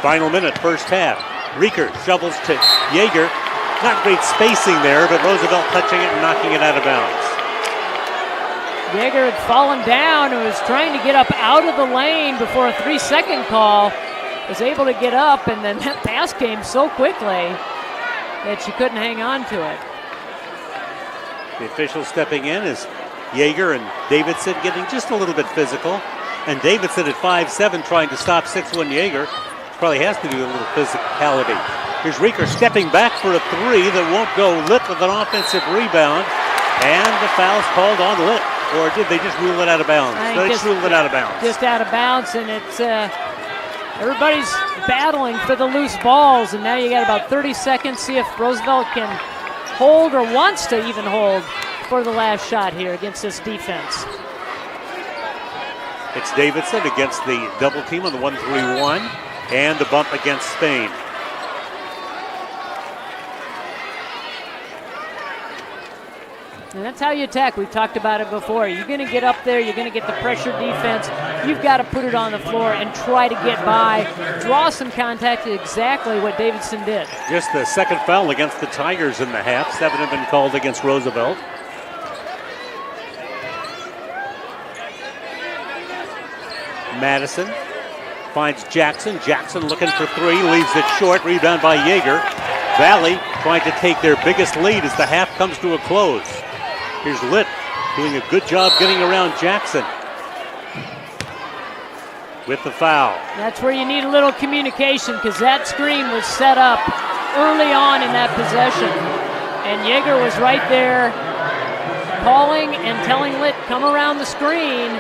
Final minute, first half. Rieker shovels to Yeager. Not great spacing there, but Roosevelt touching it and knocking it out of bounds. Yeager had fallen down and was trying to get up out of the lane before a 3-second call. Was able to get up, and then that pass came so quickly that she couldn't hang on to it. The official stepping in is Yeager and Davidson getting just a little bit physical. And Davidson at 5'7" trying to stop 6'1" Yeager. Probably has to do a little physicality. Here's Rieker stepping back for a three that won't go. Lit with an offensive rebound. And the foul's called on Lit. Or did they just rule it out of bounds? They just ruled it out of bounds. Just out of bounds, and it's everybody's battling for the loose balls. And now you got about 30 seconds. See if Roosevelt can hold or wants to even hold for the last shot here against this defense. It's Davidson against the double team on the 1-3-1 and the bump against Spain. And that's how you attack. We've talked about it before. You're going to get up there. You're going to get the pressure defense. You've got to put it on the floor and try to get by. Draw some contact, exactly what Davidson did. Just the second foul against the Tigers in the half. 7 have been called against Roosevelt. Madison finds Jackson. Jackson looking for three, leaves it short. Rebound by Yeager. Valley trying to take their biggest lead as the half comes to a close. Here's Litt doing a good job getting around Jackson with the foul. That's where you need a little communication, because that screen was set up early on in that possession. And Yeager was right there calling and telling Litt, come around the screen.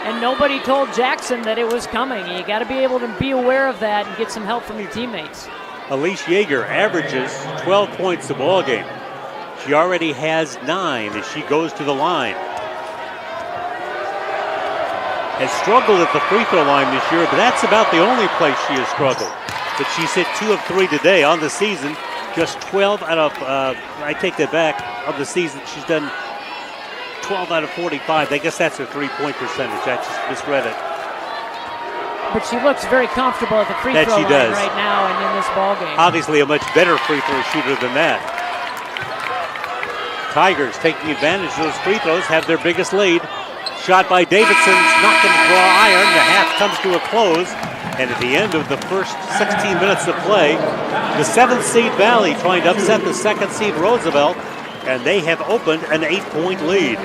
And nobody told Jackson that it was coming. You got to be able to be aware of that and get some help from your teammates. Elise Yeager averages 12 points a ball game. She already has 9 as she goes to the line. Has struggled at the free throw line this year, but that's about the only place she has struggled. But she's hit 2 of 3 today on the season. Just 12 out of, I take that back, of the season. She's done 12 out of 45. I guess that's her three-point percentage. I just misread it. But she looks very comfortable at the free throw line right now and in this ball game. Obviously a much better free throw shooter than that. Tigers taking advantage of those free throws, have their biggest lead. Shot by Davidson, not going to draw iron. The half comes to a close. And at the end of the first 16 minutes of play, the 7th seed Valley trying to upset the 2nd seed Roosevelt, and they have opened an 8-point lead.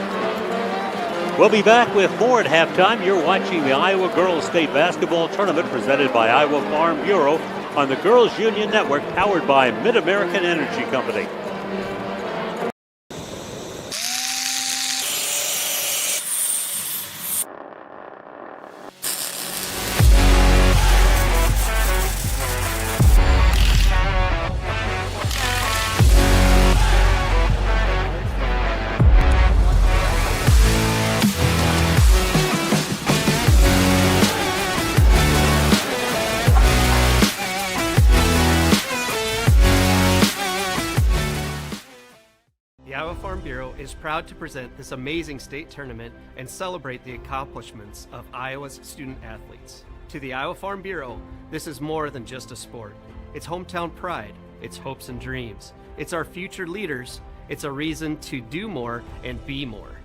We'll be back with more at halftime. You're watching the Iowa Girls State Basketball Tournament presented by Iowa Farm Bureau on the Girls Union Network, powered by Mid-American Energy Company. Is proud to present this amazing state tournament and celebrate the accomplishments of Iowa's student athletes. To the Iowa Farm Bureau, this is more than just a sport. It's hometown pride, it's hopes and dreams, it's our future leaders, it's a reason to do more and be more.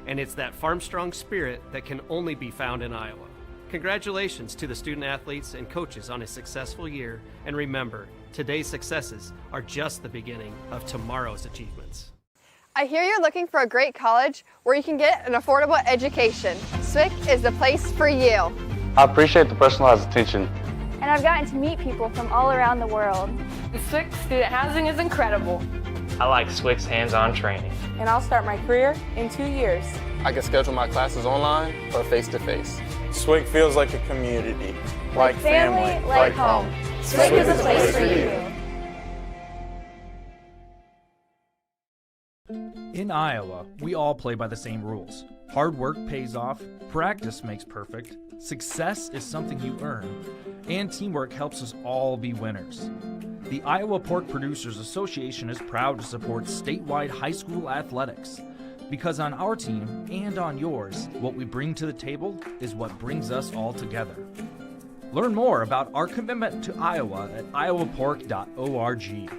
And it's that farm strong spirit that can only be found in Iowa. Congratulations to the student athletes and coaches on a successful year, and remember, today's successes are just the beginning of tomorrow's achievements. I hear you're looking for a great college where you can get an affordable education. SWIC is the place for you. I appreciate the personalized attention. And I've gotten to meet people from all around the world. The SWIC student housing is incredible. I like SWIC's hands-on training. And I'll start my career in 2 years. I can schedule my classes online or face-to-face. SWIC feels like a community. Like family, like home. SWIC is a place for you. In Iowa, we all play by the same rules. Hard work pays off, practice makes perfect, success is something you earn, and teamwork helps us all be winners. The Iowa Pork Producers Association is proud to support statewide high school athletics. Because on our team and on yours, what we bring to the table is what brings us all together. Learn more about our commitment to Iowa at iowapork.org.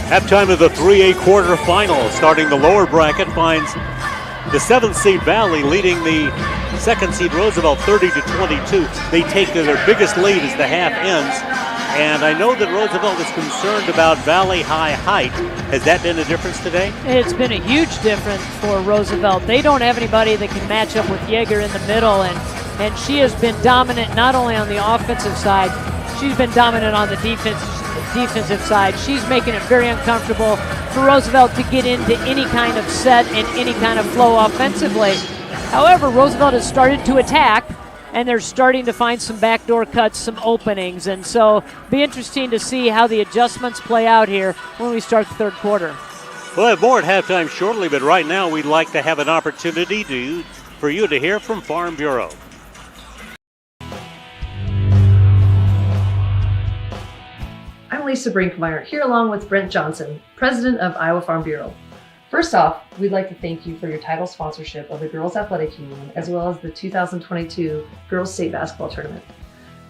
Halftime of the 3A quarterfinal. Starting the lower bracket finds the 7th seed Valley leading the 2nd seed Roosevelt 30-22. They take their biggest lead as the half ends. And I know that Roosevelt is concerned about Valley High height. Has that been a difference today? It's been a huge difference for Roosevelt. They don't have anybody that can match up with Yeager in the middle, and she has been dominant not only on the offensive side, she's been dominant on the defensive side. She's making it very uncomfortable for Roosevelt to get into any kind of set and any kind of flow offensively. However, Roosevelt has started to attack, and they're starting to find some backdoor cuts, some openings. And so be interesting to see how the adjustments play out here when we start the third quarter. We'll have more at halftime shortly, but right now we'd like to have an opportunity for you to hear from Farm Bureau. I'm Lisa Brinkmeyer, here along with Brent Johnson, president of Iowa Farm Bureau. First off, we'd like to thank you for your title sponsorship of the Girls Athletic Union, as well as the 2022 Girls State Basketball Tournament.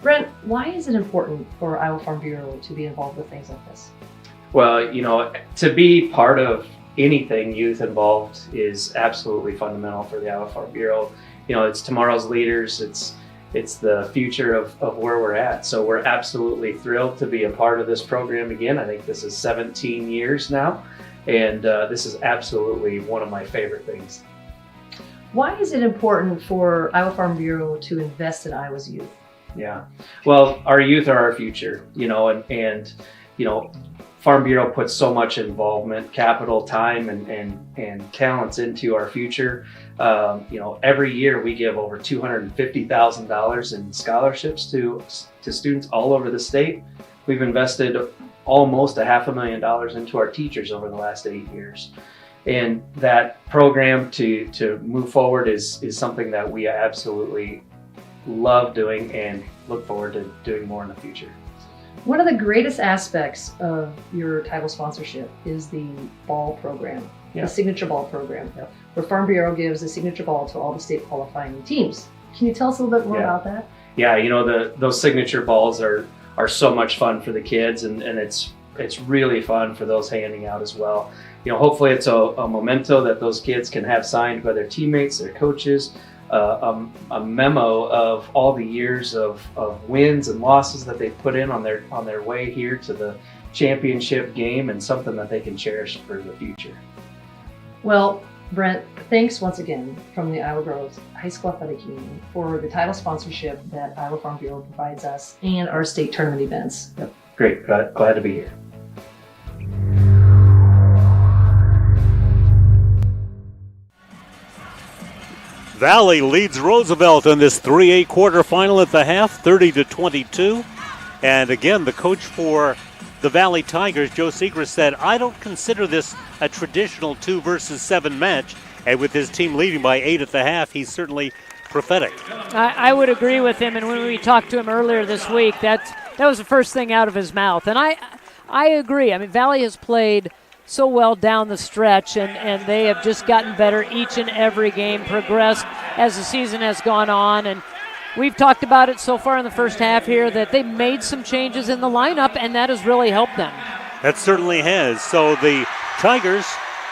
Brent, why is it important for Iowa Farm Bureau to be involved with things like this? Well, to be part of anything youth involved is absolutely fundamental for the Iowa Farm Bureau. It's tomorrow's leaders, it's the future of where we're at. So we're absolutely thrilled to be a part of this program again. I think this is 17 years now, and this is absolutely one of my favorite things. Why is it important for Iowa Farm Bureau to invest in Iowa's youth? Yeah, well, our youth are our future, and Farm Bureau puts so much involvement, capital, time, and talents into our future. Every year we give over $250,000 in scholarships to students all over the state. We've invested almost $500,000 into our teachers over the last 8 years. And that program to move forward is something that we absolutely love doing and look forward to doing more in the future. One of the greatest aspects of your title sponsorship is the ball program, the signature ball program, where Farm Bureau gives a signature ball to all the state qualifying teams. Can you tell us a little bit more about that? Yeah, those signature balls are so much fun for the kids, and it's really fun for those handing out as well. Hopefully it's a memento that those kids can have signed by their teammates, their coaches, a memo of all the years of wins and losses that they've put in on their way here to the championship game, and something that they can cherish for the future. Well, Brent, thanks once again from the Iowa Girls High School Athletic Union for the title sponsorship that Iowa Farm Bureau provides us and our state tournament events. Yep. Great, glad to be here. Valley leads Roosevelt in this 3A quarterfinal at the half, 30-22. And again, the coach for the Valley Tigers, Joe Segrist, said, I don't consider this a traditional 2 versus 7 match. And with his team leading by 8 at the half, he's certainly prophetic. I would agree with him. And when we talked to him earlier this week, that was the first thing out of his mouth. And I agree. I mean, Valley has played so well down the stretch, and they have just gotten better each and every game, progressed as the season has gone on. And we've talked about it so far in the first half here that they made some changes in the lineup, and that has really helped them. That certainly has. So the Tigers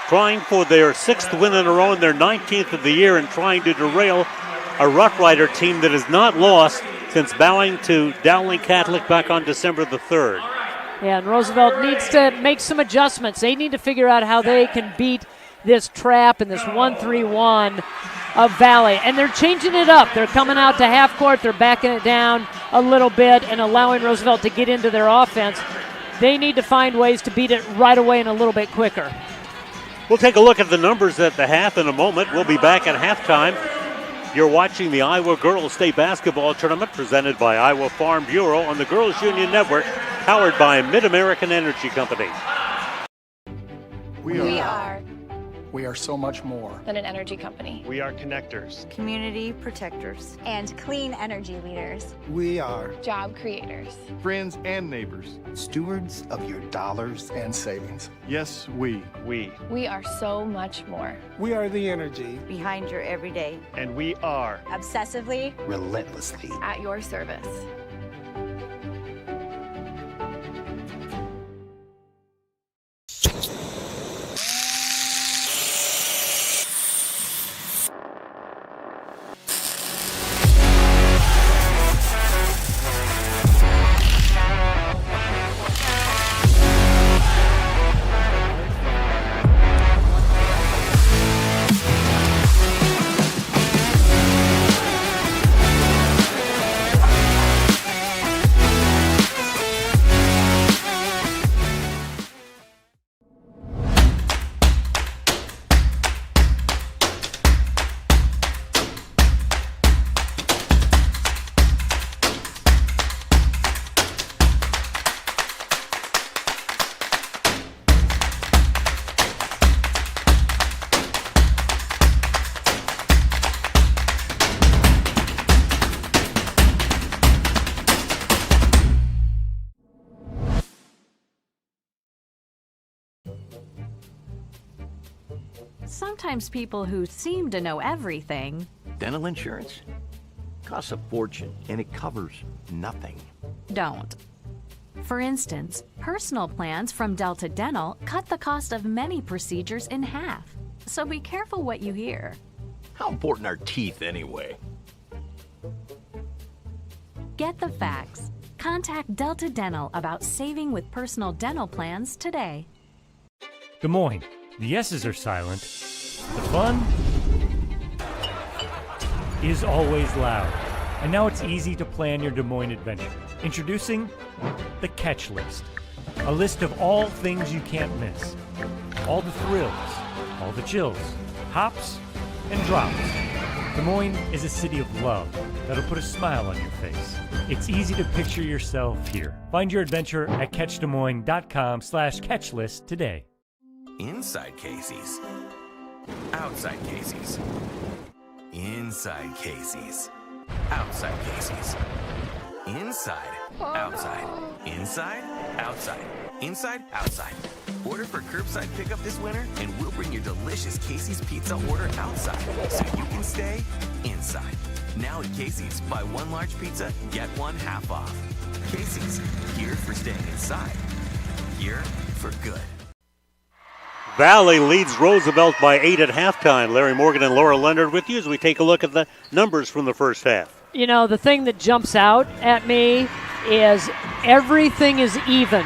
trying for their 6th win in a row and their 19th of the year, and trying to derail a Rough Rider team that has not lost since bowing to Dowling Catholic back on December the 3rd. Yeah, and Roosevelt needs to make some adjustments. They need to figure out how they can beat this trap and this 1-3-1 of Valley. And they're changing it up. They're coming out to half court. They're backing it down a little bit and allowing Roosevelt to get into their offense. They need to find ways to beat it right away and a little bit quicker. We'll take a look at the numbers at the half in a moment. We'll be back at halftime. You're watching the Iowa Girls State Basketball Tournament presented by Iowa Farm Bureau on the Girls Union Network, powered by Mid-American Energy Company. We are so much more than an energy company. We are connectors, community protectors, and clean energy leaders. We are job creators, friends and neighbors, stewards of your dollars and savings. Yes, we are so much more. We are the energy behind your everyday, and we are obsessively, relentlessly at your service. Sometimes people who seem to know everything Dental insurance costs a fortune and it covers nothing. don't. For instance, personal plans from Delta Dental cut the cost of many procedures in half. So be careful what you hear. How important are teeth anyway? Get the facts. Contact Delta Dental about saving with personal dental plans today. Des Moines, the yeses are silent. The fun is always loud. And now it's easy to plan your Des Moines adventure. Introducing the Catch List. A list of all things you can't miss. All the thrills, all the chills, hops and drops. Des Moines is a city of love that'll put a smile on your face. It's easy to picture yourself here. Find your adventure at catchdesmoines.com/catchlist today. Inside Casey's. Outside Casey's. Inside Casey's. Outside Casey's. Inside. Outside. Inside. Outside. Inside. Outside. Order for curbside pickup this winter, and we'll bring your delicious Casey's Pizza order outside, so you can stay inside. Now at Casey's, buy one large pizza, get one half off. Casey's, here for staying inside. Here for good. Valley leads Roosevelt by 8 at halftime. Larry Morgan and Laura Leonard with you as we take a look at the numbers from the first half. You know, the thing that jumps out at me is everything is even.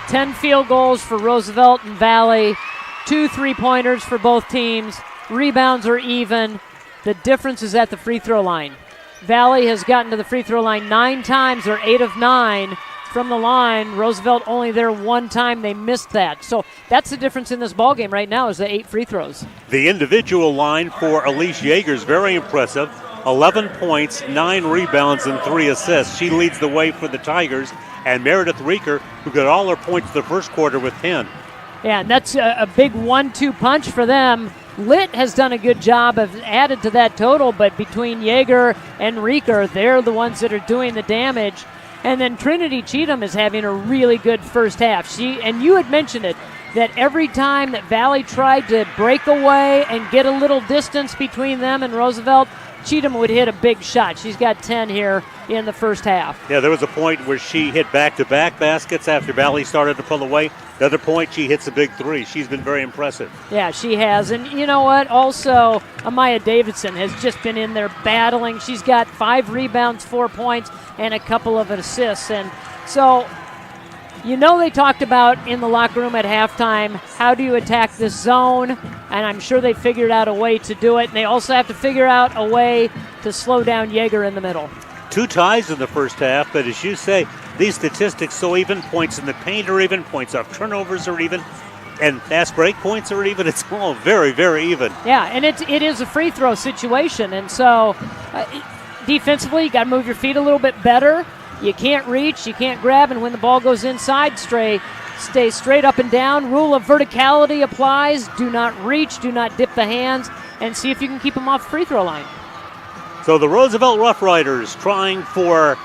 10 field goals for Roosevelt and Valley, 2 3-pointers for both teams. Rebounds are even. The difference is at the free throw line. Valley has gotten to the free throw line 9 times. They're 8 of 9 from the line. Roosevelt only there 1 time. They missed that. So that's the difference in this ballgame right now is the 8 free throws. The individual line for Elise Yeager is very impressive. 11 points, 9 rebounds, and 3 assists. She leads the way for the Tigers. And Meredith Reeker, who got all her points the first quarter with 10. Yeah, and that's a big 1-2 punch for them. Litt has done a good job of added to that total, but between Yeager and Reeker, they're the ones that are doing the damage. And then Trinity Cheatham is having a really good first half. And you had mentioned it, that every time that Valley tried to break away and get a little distance between them and Roosevelt, Cheatham would hit a big shot. She's got 10 here in the first half. Yeah, there was a point where she hit back-to-back baskets after Valley started to pull away. The other point, she hits a big 3. She's been very impressive. Yeah, she has. And you know what? Also, Amaya Davidson has just been in there battling. She's got 5 rebounds, 4 points, and a couple of assists. And so, you know, they talked about in the locker room at halftime, how do you attack this zone? And I'm sure they figured out a way to do it. And they also have to figure out a way to slow down Yeager in the middle. 2 ties in the first half, but as you say, these statistics so even. Points in the paint are even, points off turnovers are even, and fast break points are even. It's all very, very even. Yeah, and it is a free throw situation, and so defensively you got to move your feet a little bit better. You can't reach, you can't grab, and when the ball goes inside, stay straight up and down. Rule of verticality applies. Do not reach, do not dip the hands, and see if you can keep them off the free throw line. So the Roosevelt Rough Riders trying for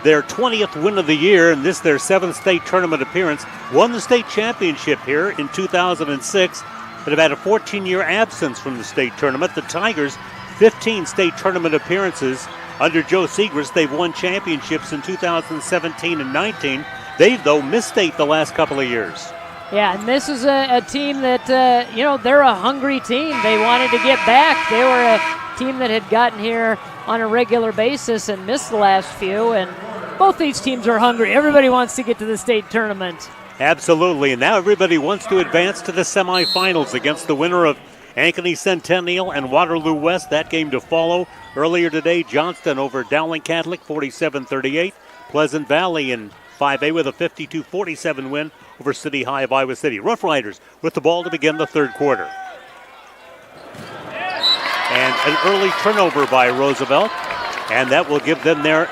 their 20th win of the year, and this their 7th state tournament appearance. Won the state championship here in 2006, but have had a 14-year absence from the state tournament. The Tigers, 15 state tournament appearances. Under Joe Segrist, they've won championships in 2017 and 19. They've, though, missed state the last couple of years. Yeah, and this is a team that, they're a hungry team. They wanted to get back. They were a team that had gotten here on a regular basis and missed the last few, and both these teams are hungry. Everybody wants to get to the state tournament. Absolutely, and now everybody wants to advance to the semifinals against the winner of Ankeny Centennial and Waterloo West. That game to follow. Earlier today, Johnston over Dowling Catholic, 47-38. Pleasant Valley in 5A with a 52-47 win over City High of Iowa City. Rough Riders with the ball to begin the third quarter. And an early turnover by Roosevelt, and that will give them their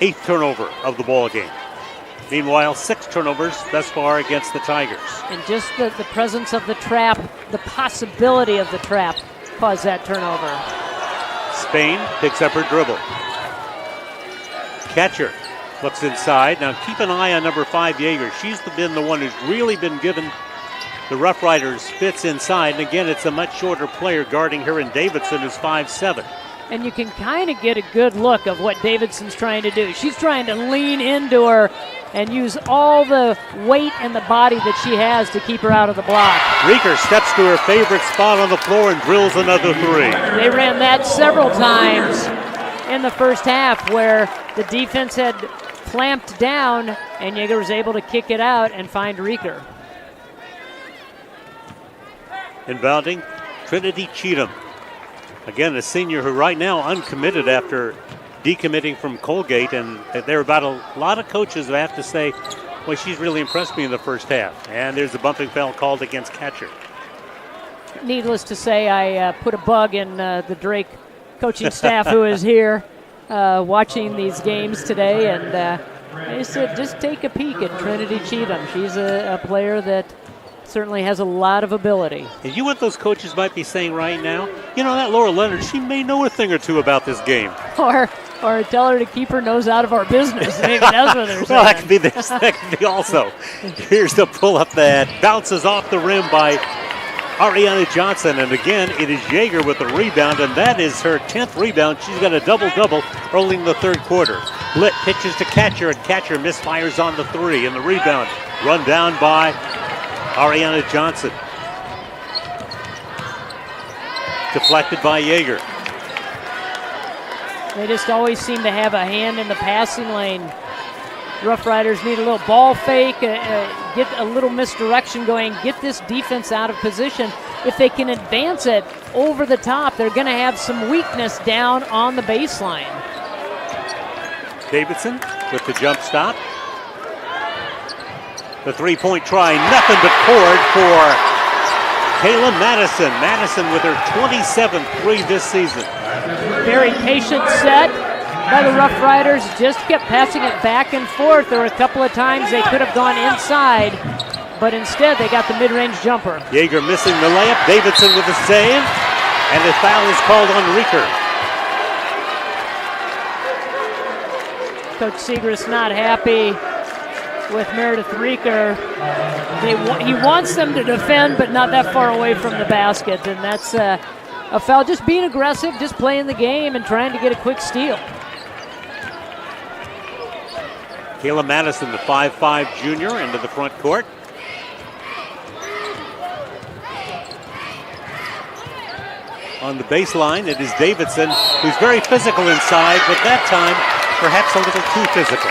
8th turnover of the ball game. Meanwhile, 6 turnovers thus far against the Tigers. And just the presence of the trap, the possibility of the trap, caused that turnover. Spain picks up her dribble. Catcher looks inside. Now keep an eye on number 5, Yeager. She's been the one who's really been given The Rough Riders fits inside, and again, it's a much shorter player guarding her in Davidson, who's 5'7". And you can kind of get a good look of what Davidson's trying to do. She's trying to lean into her and use all the weight and the body that she has to keep her out of the block. Rieker steps to her favorite spot on the floor and drills another three. They ran that several times in the first half where the defense had clamped down and Jaeger was able to kick it out and find Rieker. Inbounding, Trinity Cheatham. Again, a senior who right now uncommitted after decommitting from Colgate, and there are about a lot of coaches who have to say, well, she's really impressed me in the first half. And there's a bumping foul called against Catcher. Needless to say, I put a bug in the Drake coaching staff who is here watching these games today, and I said, just take a peek at Trinity Cheatham. She's a player that certainly has a lot of ability. And you know what those coaches might be saying right now? You know, that Laura Leonard, she may know a thing or two about this game. Or tell her to keep her nose out of our business. Maybe that's what they're saying. Well, that could be this. That could be also. Here's the pull-up that bounces off the rim by Ariana Johnson. And again, it is Jaeger with the rebound, and that is her 10th rebound. She's got a double-double early in the third quarter. Litt pitches to Catcher, and Catcher misfires on the three. And the rebound run down by Ariana Johnson. Deflected by Jaeger. They just always seem to have a hand in the passing lane. Rough Riders need a little ball fake, get a little misdirection going, get this defense out of position. If they can advance it over the top, they're going to have some weakness down on the baseline. Davidson with the jump stop. The three-point try, nothing but cord for Kayla Madison. Madison with her 27th three this season. Very patient set by the Rough Riders, just kept passing it back and forth. There were a couple of times they could have gone inside, but instead they got the mid-range jumper. Jaeger missing the layup, Davidson with the save, and the foul is called on Rieker. Coach Segrist not happy with Meredith Rieker. He wants them to defend, but not that far away from the basket, and that's a foul. Just being aggressive, just playing the game and trying to get a quick steal. Kayla Madison, the 5'5" junior, into the front court. On the baseline, it is Davidson, who's very physical inside, but that time, perhaps a little too physical.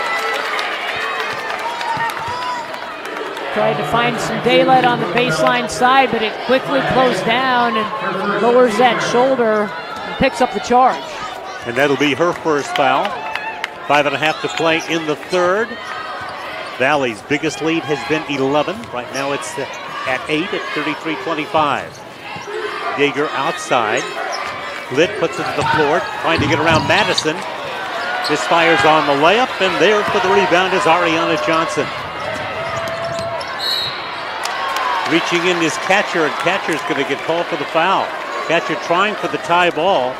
Tried to find some daylight on the baseline side, but it quickly closed down and lowers that shoulder and picks up the charge. And that'll be her first foul. 5.5 to play in the third. Valley's biggest lead has been 11. Right now it's at 8 at 33-25. Jaeger outside. Litt puts it to the floor, trying to get around Madison. This fires on the layup, and there for the rebound is Ariana Johnson. Reaching in is Catcher, and Catcher's going to get called for the foul. Catcher trying for the tie ball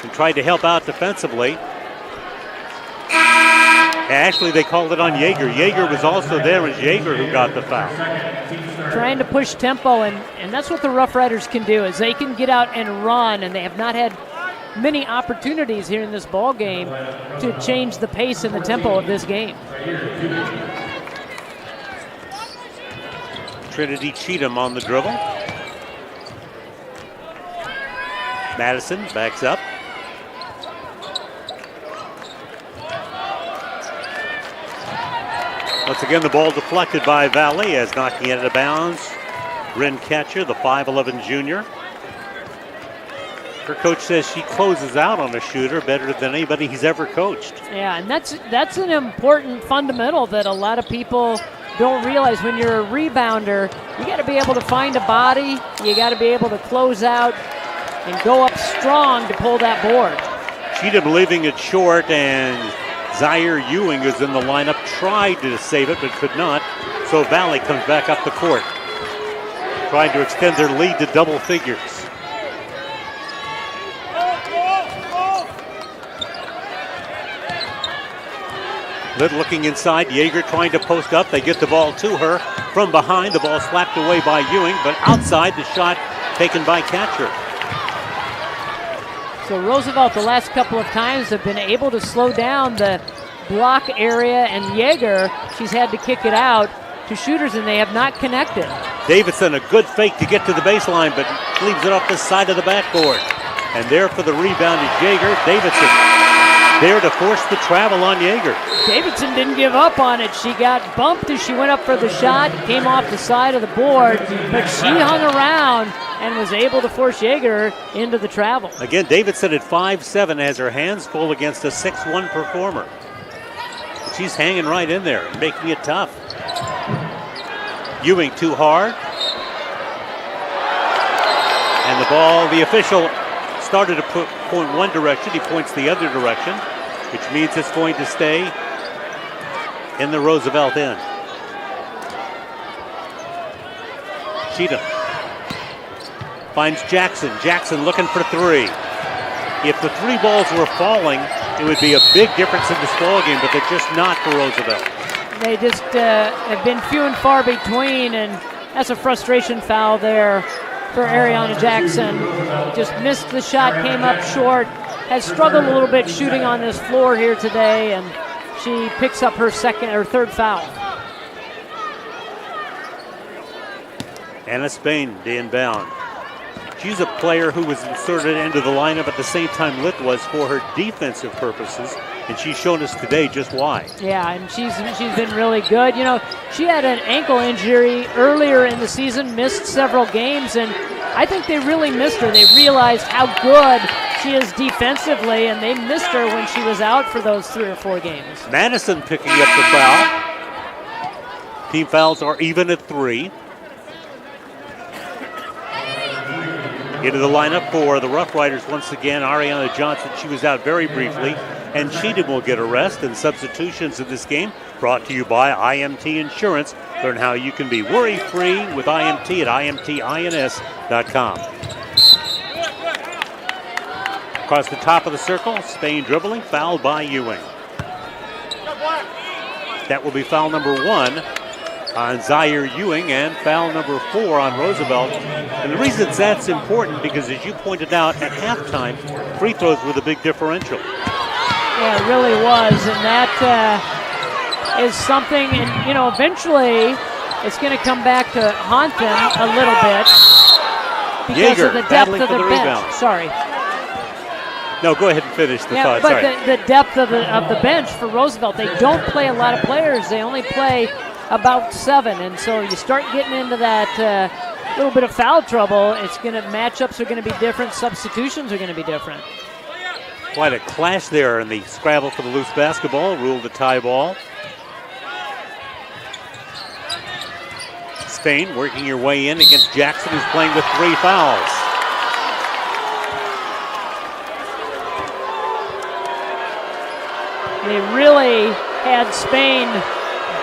and tried to help out defensively. Actually, they called it on Jaeger. Jaeger was also there, and Jaeger who got the foul. Trying to push tempo, and that's what the Rough Riders can do, is they can get out and run, and they have not had many opportunities here in this ball game to change the pace and the tempo of this game. Trinity Cheatham on the dribble. Madison backs up. Once again, the ball deflected by Valley as knocking it out of bounds. Ren Catcher, the 5'11" junior. Her coach says she closes out on a shooter better than anybody he's ever coached. Yeah, and that's an important fundamental that a lot of people don't realize. When you're a rebounder, you got to be able to find a body. You got to be able to close out and go up strong to pull that board. Cheatham leaving it short, and Zaire Ewing is in the lineup, tried to save it but could not. So Valley comes back up the court, trying to extend their lead to double figures. Litt looking inside. Yeager trying to post up. They get the ball to her from behind. The ball slapped away by Ewing, but outside the shot taken by catcher. So Roosevelt the last couple of times have been able to slow down the block area, and Yeager, she's had to kick it out to shooters, and they have not connected. Davidson, a good fake to get to the baseline, but leaves it off the side of the backboard. And there for the rebound is Yeager. Davidson there to force the travel on Yeager. Davidson didn't give up on it. She got bumped as she went up for the shot, came off the side of the board, but she hung around and was able to force Yeager into the travel. Again, Davidson at 5'7" has her hands full against a 6'1" performer. She's hanging right in there, making it tough. Ewing too hard. And the ball, the official started to point one direction. He points the other direction, which means it's going to stay in the Roosevelt end. Cheatham finds Jackson. Jackson looking for three. If the three balls were falling, it would be a big difference in this ball game, but they're just not for Roosevelt. They just have been few and far between, and that's a frustration foul there for Ariana Jackson. Just missed the shot, came up short, has struggled a little bit shooting on this floor here today, and she picks up her third foul. Anna Spain, the inbound. She's a player who was inserted into the lineup at the same time Litt was for her defensive purposes, and she's shown us today just why. Yeah, and she's been really good. You know, she had an ankle injury earlier in the season, missed several games, and I think they really missed her. They realized how good she is defensively, and they missed her when she was out for those 3 or 4 games. Madison picking up the foul. Team fouls are even at 3. Into the lineup for the Rough Riders once again, Ariana Johnson. She was out very briefly, and Cheatham will get a rest. And substitutions in this game brought to you by IMT Insurance. Learn how you can be worry-free with IMT at IMTINS.com. Across the top of the circle, Spain dribbling, fouled by Ewing. That will be foul number 1 on Zaire Ewing, and foul number 4 on Roosevelt. And the reason that's important because, as you pointed out, at halftime, free throws were the big differential. Yeah, it really was, and that is something, and you know, eventually it's going to come back to haunt them a little bit because Yeager of the depth of the bench. Rebound. Sorry. No, go ahead and finish the thought. But Sorry. the depth of the bench for Roosevelt, they don't play a lot of players. They only play about 7, and so you start getting into that little bit of foul trouble. It's going to matchups are going to be different. Substitutions are going to be different. Quite a clash there in the scrabble for the loose basketball. Ruled a tie ball. Spain working your way in against Jackson, who's playing with 3 fouls. They really had Spain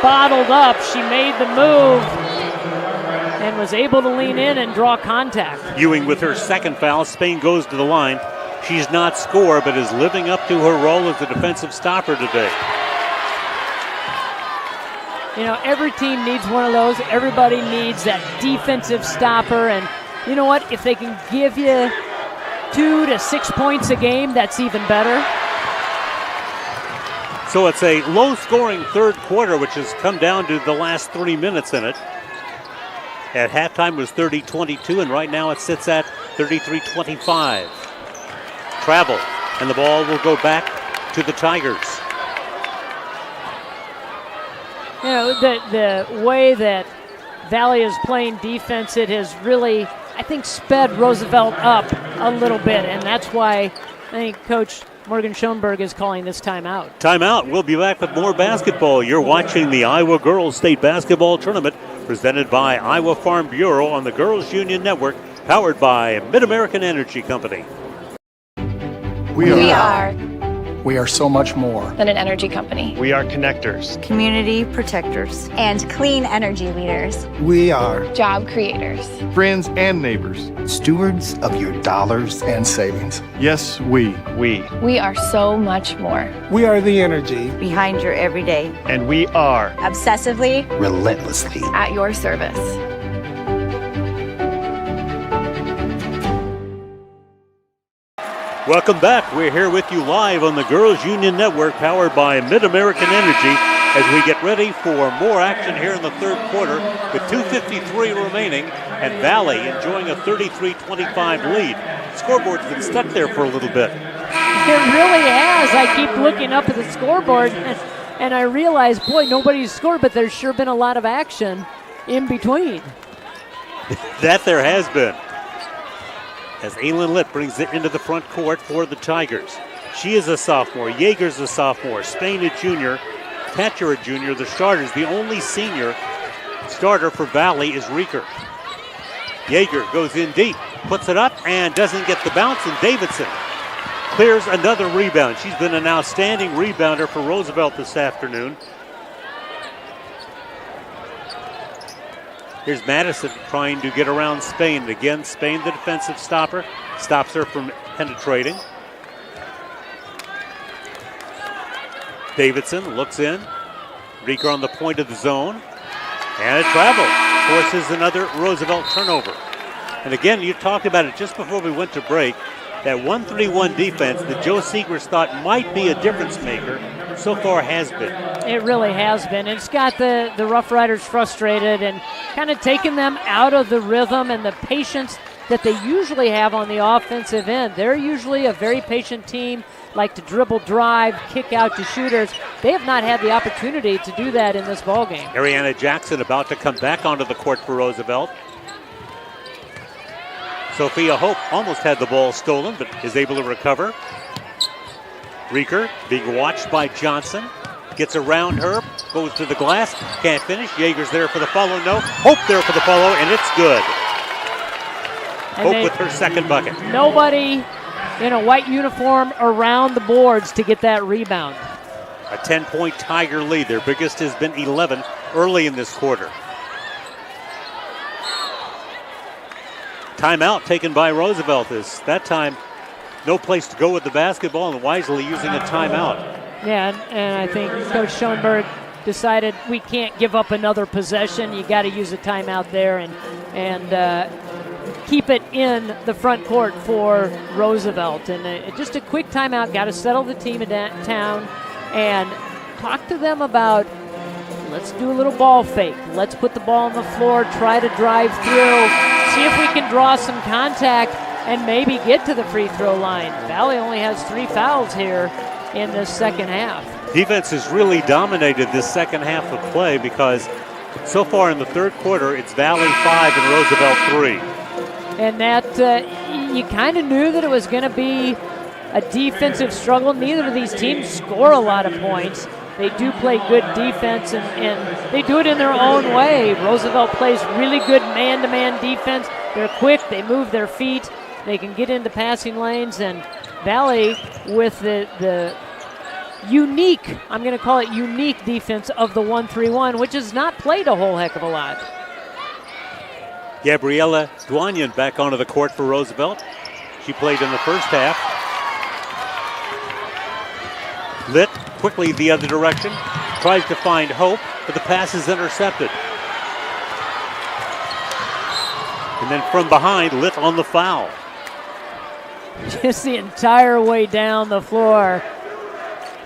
bottled up. She made the move and was able to lean in and draw contact. Ewing with her second foul. Spain goes to the line. She's not scored, but is living up to her role as a defensive stopper today. You know, every team needs one of those. Everybody needs that defensive stopper. And you know what? If they can give you 2 to 6 points a game, that's even better. So it's a low-scoring third quarter, which has come down to the last 3 minutes in it. At halftime was 30-22, and right now it sits at 33-25. Travel, and the ball will go back to the Tigers. You know, the way that Valley is playing defense, it has really, I think, sped Roosevelt up a little bit, and that's why I think Coach Morgan Schoenberg is calling this timeout. Timeout. We'll be back with more basketball. You're watching the Iowa Girls State Basketball Tournament presented by Iowa Farm Bureau on the Girls Union Network, powered by Mid-American Energy Company. We are We are so much more than an energy company. We are connectors. Community protectors. And clean energy leaders. We are Job creators. Friends and neighbors. Stewards of your dollars and savings. Yes, we. We are so much more. We are the energy behind your everyday. And we are obsessively, relentlessly at your service. Welcome back. We're here with you live on the Girls Union Network, powered by Mid-American Energy, as we get ready for more action here in the third quarter with 2:53 remaining, and Valley enjoying a 33-25 lead. Scoreboard's been stuck there for a little bit. It really has. I keep looking up at the scoreboard, and I realize, boy, nobody's scored, but there's sure been a lot of action in between. That there has been. As Aylin Litt brings it into the front court for the Tigers. She is a sophomore. Yeager's a sophomore. Spain a junior. Thatcher a junior. The starters, the only senior starter for Valley is Rieker. Yeager goes in deep, puts it up, and doesn't get the bounce, and Davidson clears another rebound. She's been an outstanding rebounder for Roosevelt this afternoon. Here's Madison trying to get around Spain. Again, Spain, the defensive stopper, stops her from penetrating. Davidson looks in. Rieker on the point of the zone. And a travel forces another Roosevelt turnover. And again, you talked about it just before we went to break. That 1-3-1 defense that Joe Segrist thought might be a difference maker so far has been. It really has been. It's got the Rough Riders frustrated and kind of taken them out of the rhythm and the patience that they usually have on the offensive end. They're usually a very patient team, like to dribble, drive, kick out to shooters. They have not had the opportunity to do that in this ballgame. Ariana Jackson about to come back onto the court for Roosevelt. Sophia Hope almost had the ball stolen, but is able to recover. Rieker being watched by Johnson. Gets around her, goes to the glass, can't finish. Yeager's there for the follow, no. Hope there for the follow, and it's good. And Hope with her second bucket. Nobody in a white uniform around the boards to get that rebound. A 10-point Tiger lead. Their biggest has been 11 early in this quarter. Timeout taken by Roosevelt. Is that time no place to go with the basketball, and wisely using a timeout. Yeah, and I think Coach Schoenberg decided we can't give up another possession. You got to use a timeout there and keep it in the front court for Roosevelt. And just a quick timeout. Got to settle the team in town and talk to them about, let's do a little ball fake. Let's put the ball on the floor, try to drive through, see if we can draw some contact and maybe get to the free throw line. Valley only has 3 fouls here in this second half. Defense has really dominated this second half of play because so far in the third quarter, it's Valley 5 and Roosevelt 3. And that you kind of knew that it was going to be a defensive struggle. Neither of these teams score a lot of points. They do play good defense, and they do it in their own way. Roosevelt plays really good man-to-man defense. They're quick. They move their feet. They can get into passing lanes, and Valley with the unique, I'm going to call it unique defense of the 1-3-1, which has not played a whole heck of a lot. Gabriella Duanian back onto the court for Roosevelt. She played in the first half. Litt quickly the other direction, tries to find Hope, but the pass is intercepted. And then from behind, Litt on the foul. Just the entire way down the floor,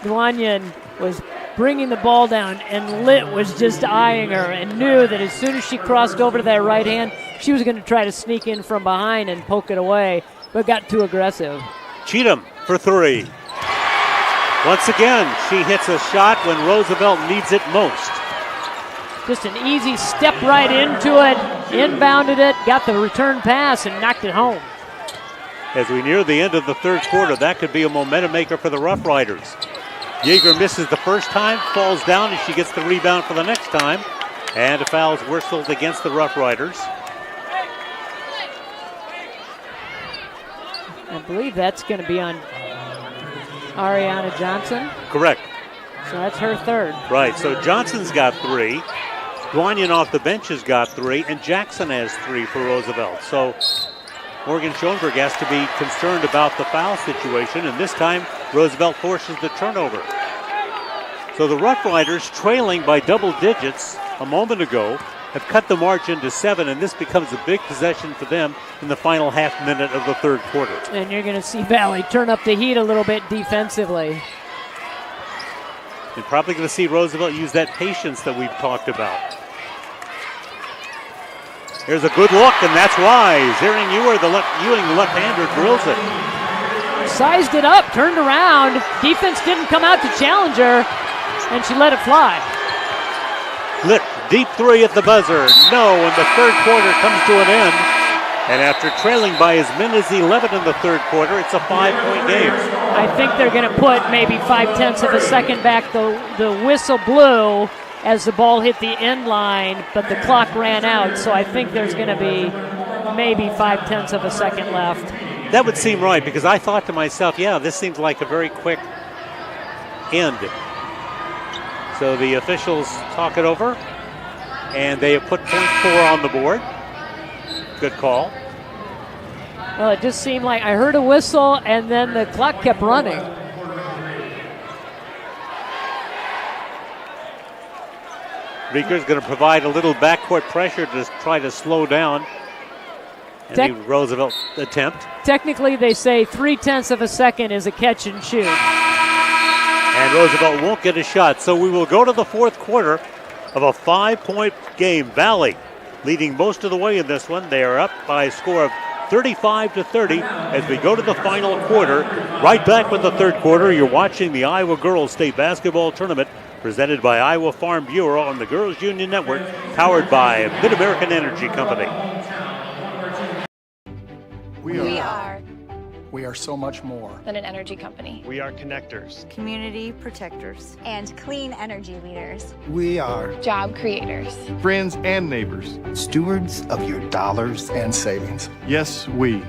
Duanian was bringing the ball down, and Litt was just eyeing her and knew that as soon as she crossed over to that right hand, she was going to try to sneak in from behind and poke it away, but got too aggressive. Cheatham for 3. Once again, she hits a shot when Roosevelt needs it most. Just an easy step right into it, inbounded it, got the return pass, and knocked it home. As we near the end of the third quarter, that could be a momentum maker for the Rough Riders. Yeager misses the first time, falls down, and she gets the rebound for the next time. And a foul is whistled against the Rough Riders. I believe that's going to be on Ariana Johnson. Correct. So that's her third. Right, so Johnson's got 3. Guanyin off the bench has got 3, and Jackson has 3 for Roosevelt. So Morgan Schoenberg has to be concerned about the foul situation, and this time Roosevelt forces the turnover. So the Rough Riders, trailing by double digits a moment ago, have cut the margin to 7, and this becomes a big possession for them in the final half minute of the third quarter. And you're going to see Valley turn up the heat a little bit defensively. You're probably going to see Roosevelt use that patience that we've talked about. Here's a good look, and that's wise. Aaron Ewing, the left-hander, drills it. Sized it up, turned around. Defense didn't come out to challenge her, and she let it fly. Lit, deep 3 at the buzzer. No, and the third quarter comes to an end. And after trailing by as many as 11 in the third quarter, it's a 5-point game. I think they're going to put maybe 0.5 of a second back. The whistle blew as the ball hit the end line, but the clock ran out. So I think there's going to be maybe 0.5 of a second left. That would seem right, because I thought to myself, yeah, this seems like a very quick end. So the officials talk it over, and they have put .4 on the board. Good call. Well, it just seemed like I heard a whistle, and then the clock kept running. Rieker's going to provide a little backcourt pressure to try to slow down any Roosevelt attempt. Technically, they say 0.3 of a second is a catch and shoot. And Roosevelt won't get a shot. So we will go to the fourth quarter of a 5-point game. Valley leading most of the way in this one. They are up by a score of 35-30 as we go to the final quarter. Right back with the third quarter. You're watching the Iowa Girls State Basketball Tournament presented by Iowa Farm Bureau on the Girls Union Network, powered by Mid-American Energy Company. We are so much more than an energy company. We are connectors, community protectors, and clean energy leaders. We are job creators, friends and neighbors, stewards of your dollars and savings. Yes, we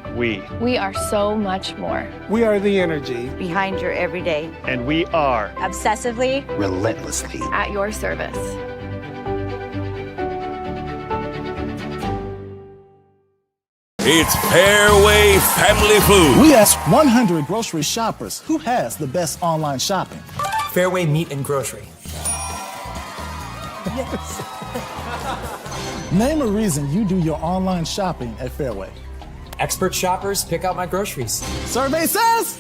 are so much more. We are the energy behind your everyday. And we are obsessively, relentlessly at your service. It's Fairway Family Food. We asked 100 grocery shoppers who has the best online shopping. Fairway Meat and Grocery. Yes. Name a reason you do your online shopping at Fairway. Expert shoppers pick out my groceries. Survey says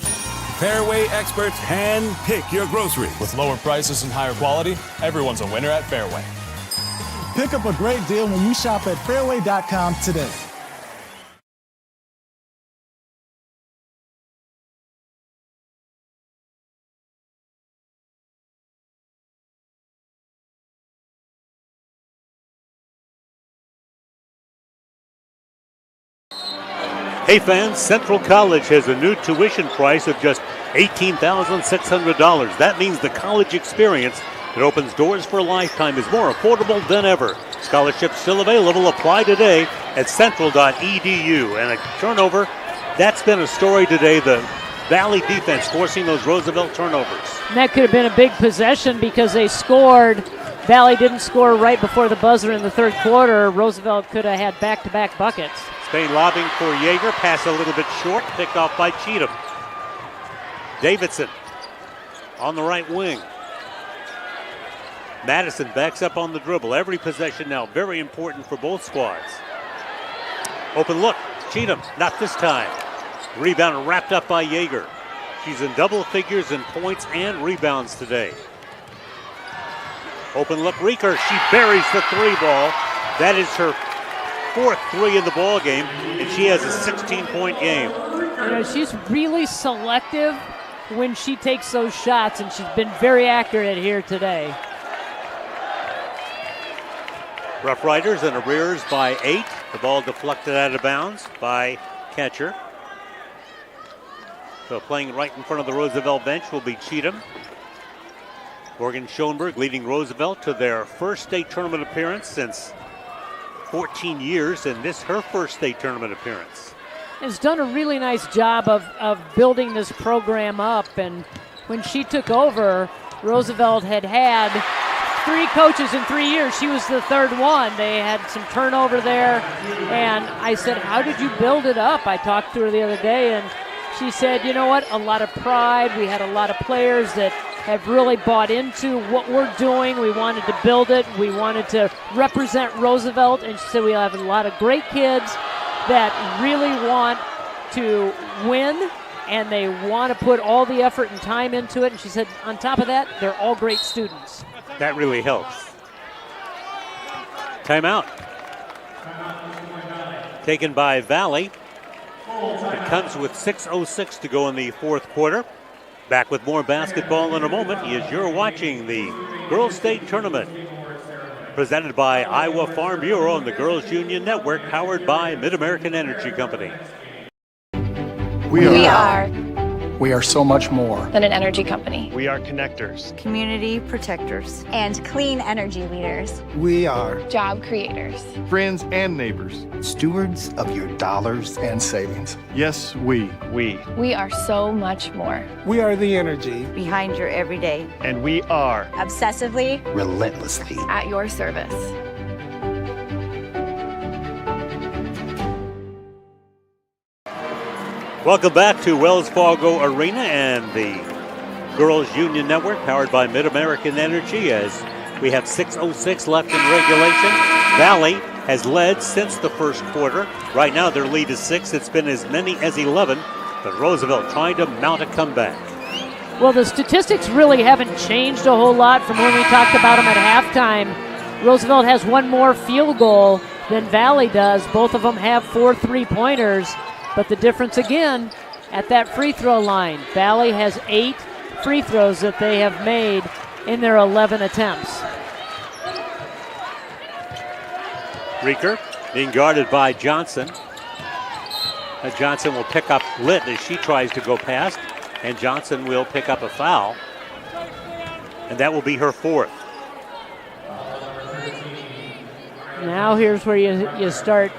Fairway experts hand pick your groceries. With lower prices and higher quality, everyone's a winner at Fairway. Pick up a great deal when you shop at Fairway.com today. Hey fans, Central College has a new tuition price of just $18,600. That means the college experience that opens doors for a lifetime is more affordable than ever. Scholarships still available. Apply today at central.edu. And a turnover, that's been a story today. The Valley defense forcing those Roosevelt turnovers. And that could have been a big possession because they scored. Valley didn't score right before the buzzer in the third quarter. Roosevelt could have had back-to-back buckets. Spain lobbing for Yeager, pass a little bit short, picked off by Cheatham. Davidson on the right wing. Madison backs up on the dribble. Every possession now very important for both squads. Open look, Cheatham, not this time. Rebound wrapped up by Yeager. She's in double figures in points and rebounds today. Open look, Rieker, she buries the 3-ball. That is her 4th 3 in the ball game, and she has a 16-point game. You know, she's really selective when she takes those shots, and she's been very accurate here today. Rough Riders in arrears by 8. The ball deflected out of bounds by catcher. So playing right in front of the Roosevelt bench will be Cheatham. Morgan Schoenberg leading Roosevelt to their first state tournament appearance since 14 years, and this her first state tournament appearance. Has done a really nice job of building this program up, and when she took over, Roosevelt had 3 coaches in 3 years. She was the third one. They had some turnover there. And I said, how did you build it up? I talked to her the other day, and she said, you know what, a lot of pride. We had a lot of players that have really bought into what we're doing. We wanted to build it. We wanted to represent Roosevelt. And she said, we have a lot of great kids that really want to win, and they want to put all the effort and time into it. And she said, on top of that, they're all great students. That really helps. Timeout. Taken by Valley. It comes with 6:06 to go in the fourth quarter. Back with more basketball in a moment as you're watching the Girls State Tournament. Presented by Iowa Farm Bureau and the Girls Union Network, powered by Mid-American Energy Company. We are so much more than an energy company. We are connectors, community protectors, and clean energy leaders. We are job creators, friends and neighbors, stewards of your dollars and savings. Yes, we are so much more. We are the energy behind your everyday. And we are obsessively, relentlessly at your service. Welcome back to Wells Fargo Arena and the Girls Union Network, powered by Mid-American Energy, as we have 6:06 left in regulation. Valley has led since the first quarter. Right now their lead is 6. It's been as many as 11, but Roosevelt trying to mount a comeback. Well, the statistics really haven't changed a whole lot from when we talked about them at halftime. Roosevelt has one more field goal than Valley does. Both of them have 4 3-pointers. But the difference again at that free throw line. Valley has 8 free throws that they have made in their 11 attempts. Reeker being guarded by Johnson. Johnson will pick up Litt as she tries to go past, and Johnson will pick up a foul. And that will be her 4th. Now here's where you start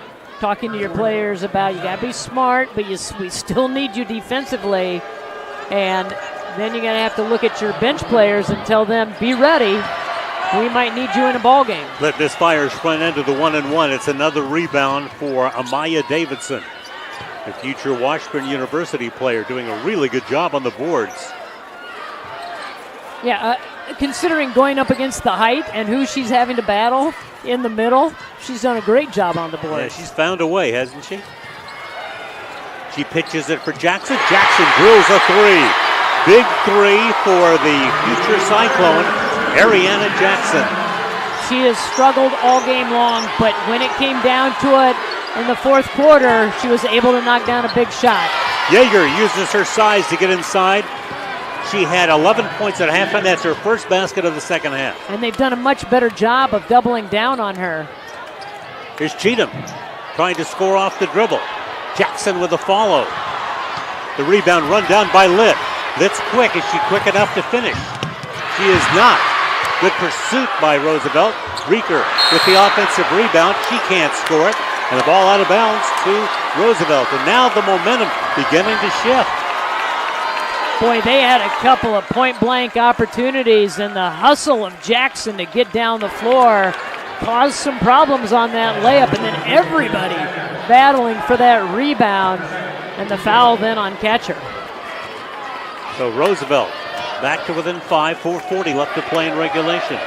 talking to your players about you got to be smart, but we still need you defensively. And then you're going to have to look at your bench players and tell them, be ready. We might need you in a ball game. Litt misfires front end of the 1-and-1. It's another rebound for Amaya Davidson, the future Washburn University player, doing a really good job on the boards. Yeah, considering going up against the height and who she's having to battle in the middle, she's done a great job on the board. Yeah, she's found a way, hasn't she? She pitches it for Jackson. Jackson drills a 3. Big 3 for the future Cyclone, Ariana Jackson. She has struggled all game long, but when it came down to it in the fourth quarter, she was able to knock down a big shot. Yeager uses her size to get inside. She had 11 points at halftime. That's her first basket of the second half. And they've done a much better job of doubling down on her. Here's Cheatham trying to score off the dribble. Jackson with a follow. The rebound run down by Litt. Litt's quick. Is she quick enough to finish? She is not. Good pursuit by Roosevelt. Reeker with the offensive rebound. She can't score it. And the ball out of bounds to Roosevelt. And now the momentum beginning to shift. Boy, they had a couple of point-blank opportunities, and the hustle of Jackson to get down the floor caused some problems on that layup, and then everybody battling for that rebound, and the foul then on catcher. So Roosevelt back to within 5, 4:40 left to play in regulation.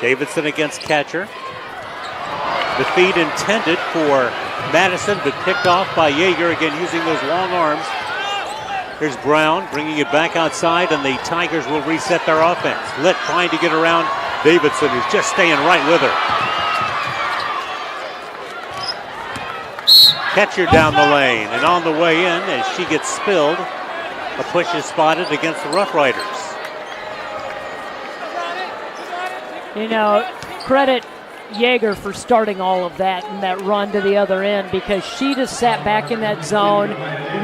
Davidson against catcher. The feed intended for Madison, but picked off by Yeager, again using those long arms. Here's Brown bringing it back outside, and the Tigers will reset their offense. Litt trying to get around Davidson, who's just staying right with her. Catcher down the lane, and on the way in, as she gets spilled, a push is spotted against the Rough Riders. You know, credit Yeager for starting all of that and that run to the other end, because she just sat back in that zone,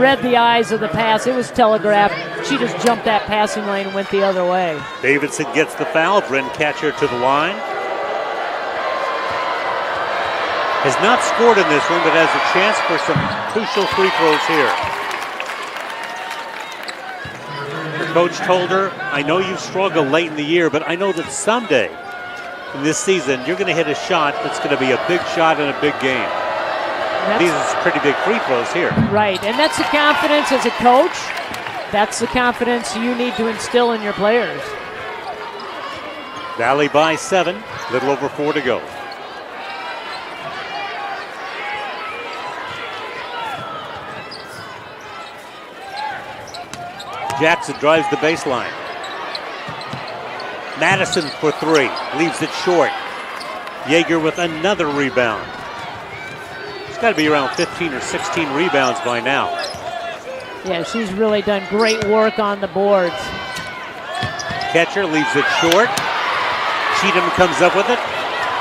read the eyes of the pass. It was telegraphed. She just jumped that passing lane and went the other way. Davidson gets the foul. Bryn Catcher to the line. Has not scored in this one, but has a chance for some crucial free throws here. Coach told her, I know you've struggled late in the year, but I know that someday in this season you're going to hit a shot that's going to be a big shot in a big game. These are pretty big free throws here. Right, and that's the confidence as a coach. That's the confidence you need to instill in your players. Valley by 7, little over 4 to go. Jackson drives the baseline. Madison for 3, leaves it short. Yeager with another rebound. She's got to be around 15 or 16 rebounds by now. Yeah, she's really done great work on the boards. Catcher leaves it short. Cheatham comes up with it,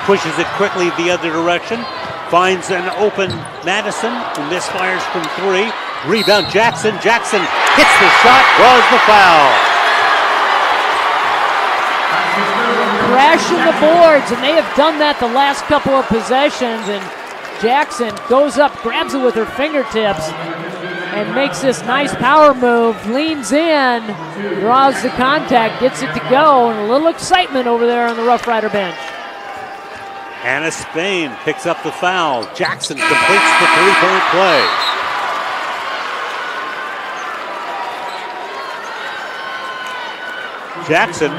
pushes it quickly the other direction, finds an open Madison, who misfires from 3. Rebound Jackson. Jackson hits the shot, draws the foul. Crashing the boards, and they have done that the last couple of possessions, and Jackson goes up, grabs it with her fingertips, and makes this nice power move, leans in, draws the contact, gets it to go, and a little excitement over there on the Rough Rider bench. Hannah Spain picks up the foul. Jackson completes the three-point play. Jackson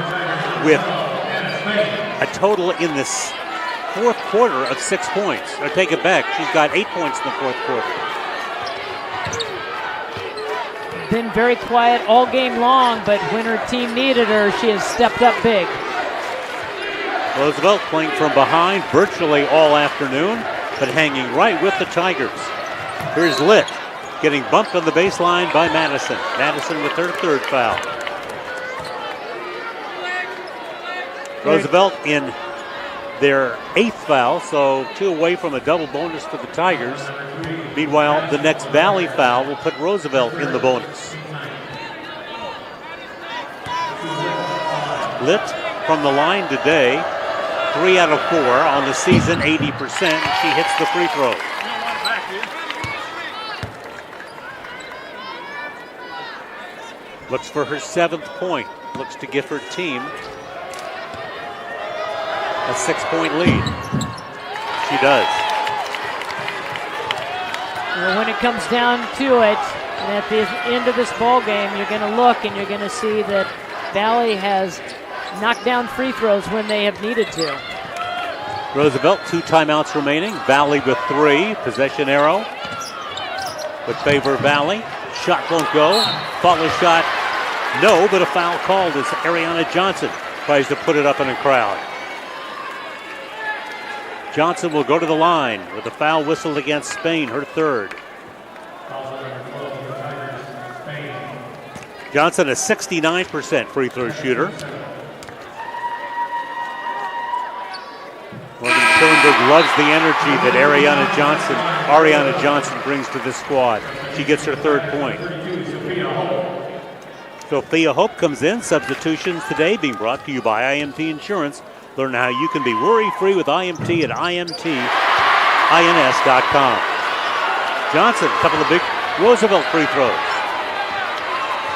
with a total in this fourth quarter of 6 points. Or take it back, she's got 8 points in the fourth quarter. Been very quiet all game long, but when her team needed her, she has stepped up big. Roosevelt playing from behind virtually all afternoon, but hanging right with the Tigers. Here's Litt getting bumped on the baseline by Madison. Madison with her third foul. Roosevelt in their 8th foul, so 2 away from a double bonus for the Tigers. Meanwhile, the next Valley foul will put Roosevelt in the bonus. Litt from the line today, 3 out of 4 on the season, 80%, and she hits the free throw. Looks for her 7th point, looks to give her team a 6-point lead. She does. Well, when it comes down to it, and at the end of this ball game, you're going to look and you're going to see that Valley has knocked down free throws when they have needed to. Roosevelt, 2 timeouts remaining. Valley with 3. Possession arrow would favor Valley. Shot won't go. Follow shot, no, but a foul called as Ariana Johnson tries to put it up in a crowd. Johnson will go to the line with a foul whistled against Spain, her 3rd. Johnson, a 69% free throw shooter. Morgan Schoenberg loves the energy that Ariana Johnson brings to this squad. She gets her 3rd point. Sophia Hope comes in. Substitutions today being brought to you by IMT Insurance. Learn how you can be worry-free with IMT at IMTINS.com. Johnson, a couple of big Roosevelt free throws.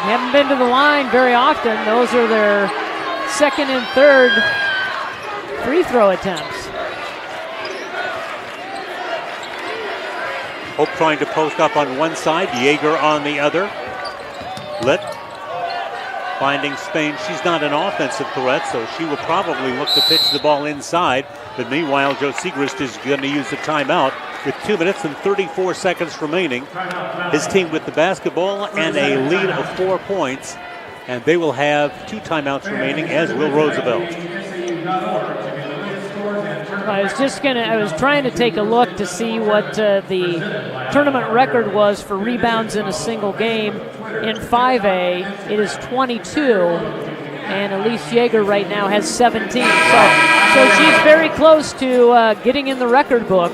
They haven't been to the line very often. Those are their 2nd and 3rd free throw attempts. Hope trying to post up on one side, Yeager on the other. Litt finding Spain. She's not an offensive threat, so she will probably look to pitch the ball inside. But meanwhile, Joe Siegrist is going to use the timeout with 2 minutes and 34 seconds remaining. His team with the basketball and a lead of 4 points. And they will have 2 timeouts remaining, as will Roosevelt. I was trying to take a look to see what the tournament record was for rebounds in a single game. In 5A, it is 22, and Elise Yeager right now has 17. So she's very close to getting in the record book.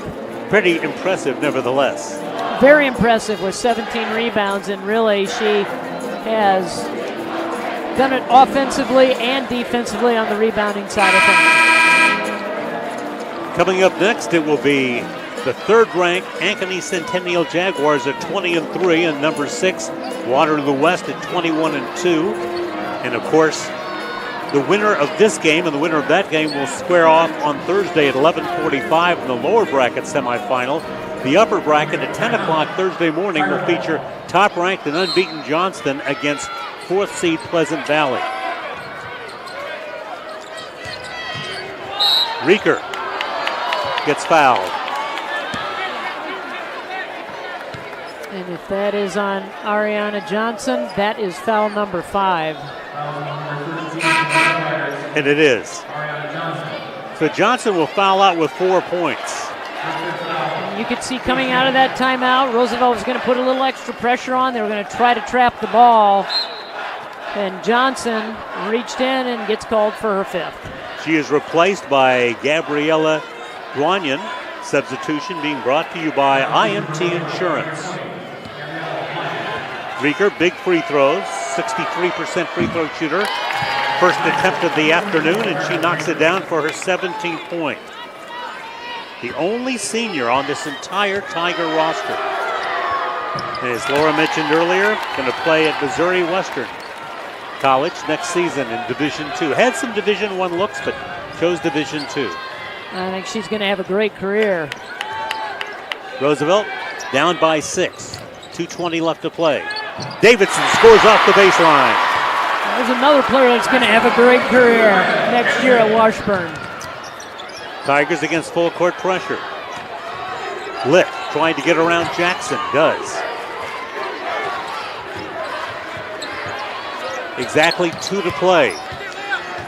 Pretty impressive, nevertheless. Very impressive with 17 rebounds, and really she has done it offensively and defensively on the rebounding side of things. Coming up next, it will be the 3rd-ranked Ankeny Centennial Jaguars at 20-3, and number 6, Waterloo West at 21-2. And of course, the winner of this game and the winner of that game will square off on Thursday at 11:45 in the lower bracket semifinal. The upper bracket at 10 o'clock Thursday morning will feature top-ranked and unbeaten Johnston against 4th seed Pleasant Valley. Reeker gets fouled. And if that is on Ariana Johnson, that is foul number 5. And it is. So Johnson will foul out with 4 points. And you could see coming out of that timeout, Roosevelt was going to put a little extra pressure on. They were going to try to trap the ball. And Johnson reached in and gets called for her 5th. She is replaced by Gabriella Guanyan. Substitution being brought to you by IMT Insurance. Reeker, big free throws, 63% free throw shooter. First attempt of the afternoon, and she knocks it down for her 17th point. The only senior on this entire Tiger roster. And as Laura mentioned earlier, going to play at Missouri Western College next season in Division II. Had some Division I looks, but chose Division II. I think she's going to have a great career. Roosevelt down by 6. 2:20 left to play. Davidson scores off the baseline. There's another player that's going to have a great career next year at Washburn. Tigers against full court pressure. Lick trying to get around Jackson, does. Exactly 2 to play.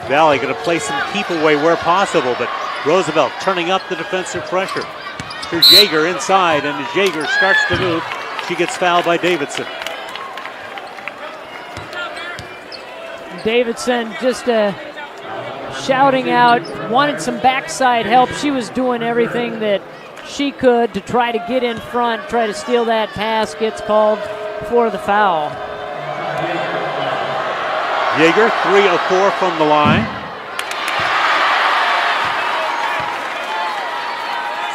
Valley going to play some keep away where possible, but Roosevelt turning up the defensive pressure. Here's Yeager inside, and as Yeager starts to move, she gets fouled by Davidson. Davidson just shouting out, wanted some backside help. She was doing everything that she could to try to get in front, try to steal that pass, gets called for the foul. Yeager, 3 of 4 from the line.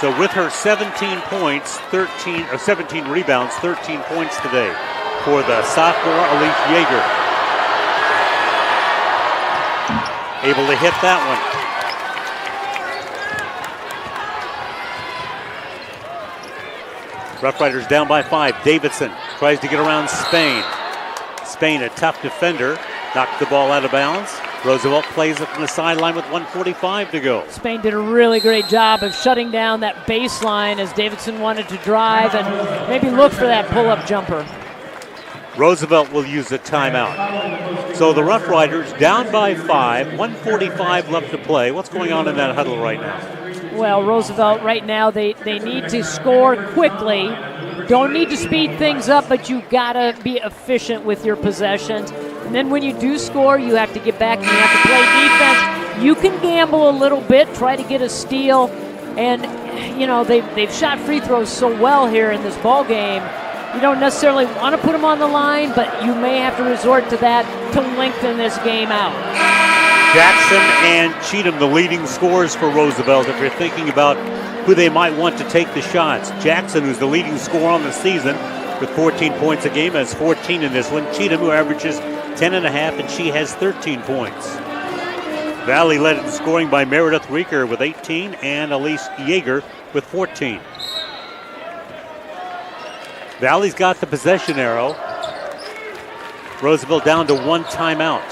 So with her 17 points, 17 rebounds, 13 points today for the sophomore Elise Yeager. Able to hit that one. Rough Riders down by 5. Davidson tries to get around Spain. Spain, a tough defender, knocked the ball out of bounds. Roosevelt plays it from the sideline with 1:45 to go. Spain did a really great job of shutting down that baseline as Davidson wanted to drive and maybe look for that pull-up jumper. Roosevelt will use a timeout. So the Rough Riders down by 5, 1:45 left to play. What's going on in that huddle right now? Well, Roosevelt right now, they need to score quickly. Don't need to speed things up, but you gotta be efficient with your possessions. And then when you do score, you have to get back and you have to play defense. You can gamble a little bit, try to get a steal. And, you know, they've shot free throws so well here in this ball game. You don't necessarily want to put them on the line, but you may have to resort to that to lengthen this game out. Jackson and Cheatham, the leading scorers for Roosevelt. If you're thinking about who they might want to take the shots, Jackson, who's the leading scorer on the season with 14 points a game, has 14 in this one. Cheatham, who averages 10.5, and she has 13 points. Valley led in scoring by Meredith Reeker with 18 and Elise Yeager with 14. Valley's got the possession arrow. Roosevelt down to 1 timeout.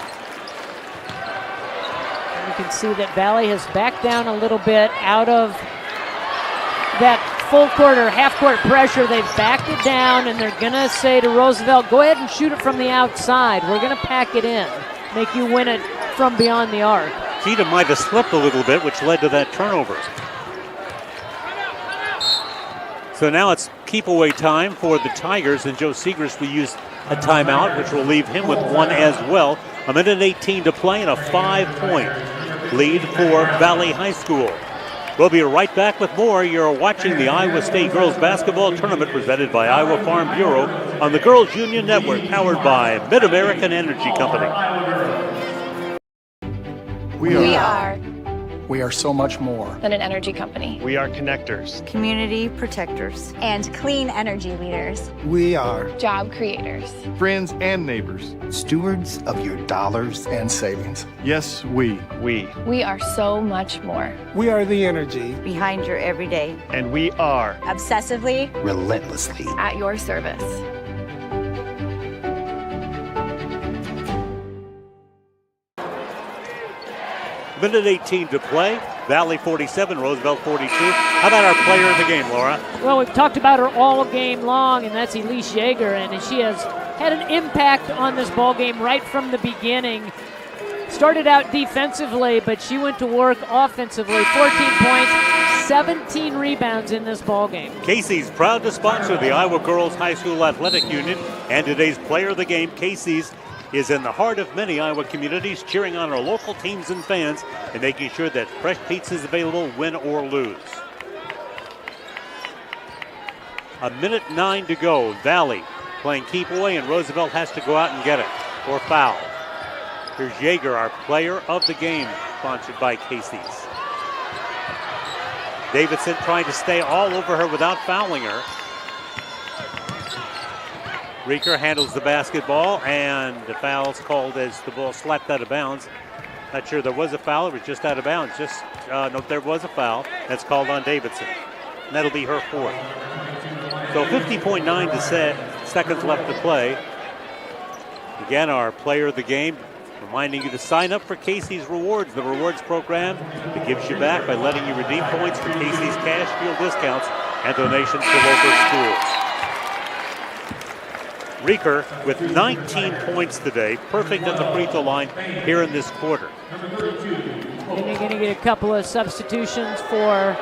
You can see that Valley has backed down a little bit out of that full court or half court pressure. They've backed it down and they're gonna say to Roosevelt, go ahead and shoot it from the outside. We're gonna pack it in, make you win it from beyond the arc. Cheatham might have slipped a little bit, which led to that turnover. So now it's keep away time for the Tigers, and Joe Segrist will use a timeout, which will leave him with 1 as well. 1:18 to play and a 5-point lead for Valley High School. We'll be right back with more. You're watching the Iowa State Girls Basketball Tournament presented by Iowa Farm Bureau on the Girls Union Network, powered by Mid-American Energy Company. We are We are so much more. than an energy company. We are connectors. Community protectors. And clean energy leaders. We are Job creators. Friends and neighbors. Stewards of your dollars and savings. Yes, we. We are so much more. We are the energy Behind your everyday. And we are Obsessively. Relentlessly. At your service. Minute 18 to play. Valley 47, Roosevelt 42. How about our player of the game, Laura? Well, we've talked about her all game long, and that's Elise Yeager, and she has had an impact on this ball game right from the beginning. Started out defensively, but she went to work offensively. 14 points, 17 rebounds in this ball game. Casey's proud to sponsor the Iowa Girls High School Athletic Union, and today's player of the game, Casey's, is in the heart of many Iowa communities, cheering on our local teams and fans and making sure that fresh pizza is available, win or lose. A minute 9 to go. Valley playing keep away, and Roosevelt has to go out and get it or foul. Here's Yeager, our player of the game, sponsored by Casey's. Davidson trying to stay all over her without fouling her. Reeker handles the basketball, and the foul's called as the ball slapped out of bounds. Not sure there was a foul, it was just out of bounds. No, there was a foul. That's called on Davidson. And that'll be her fourth. So 50.9 seconds left to play. Again, our player of the game, reminding you to sign up for Casey's Rewards, the rewards program that gives you back by letting you redeem points for Casey's cash fuel discounts and donations to local schools. Reeker with 19 points today, perfect at the free throw line here in this quarter. And you're going to get a couple of substitutions for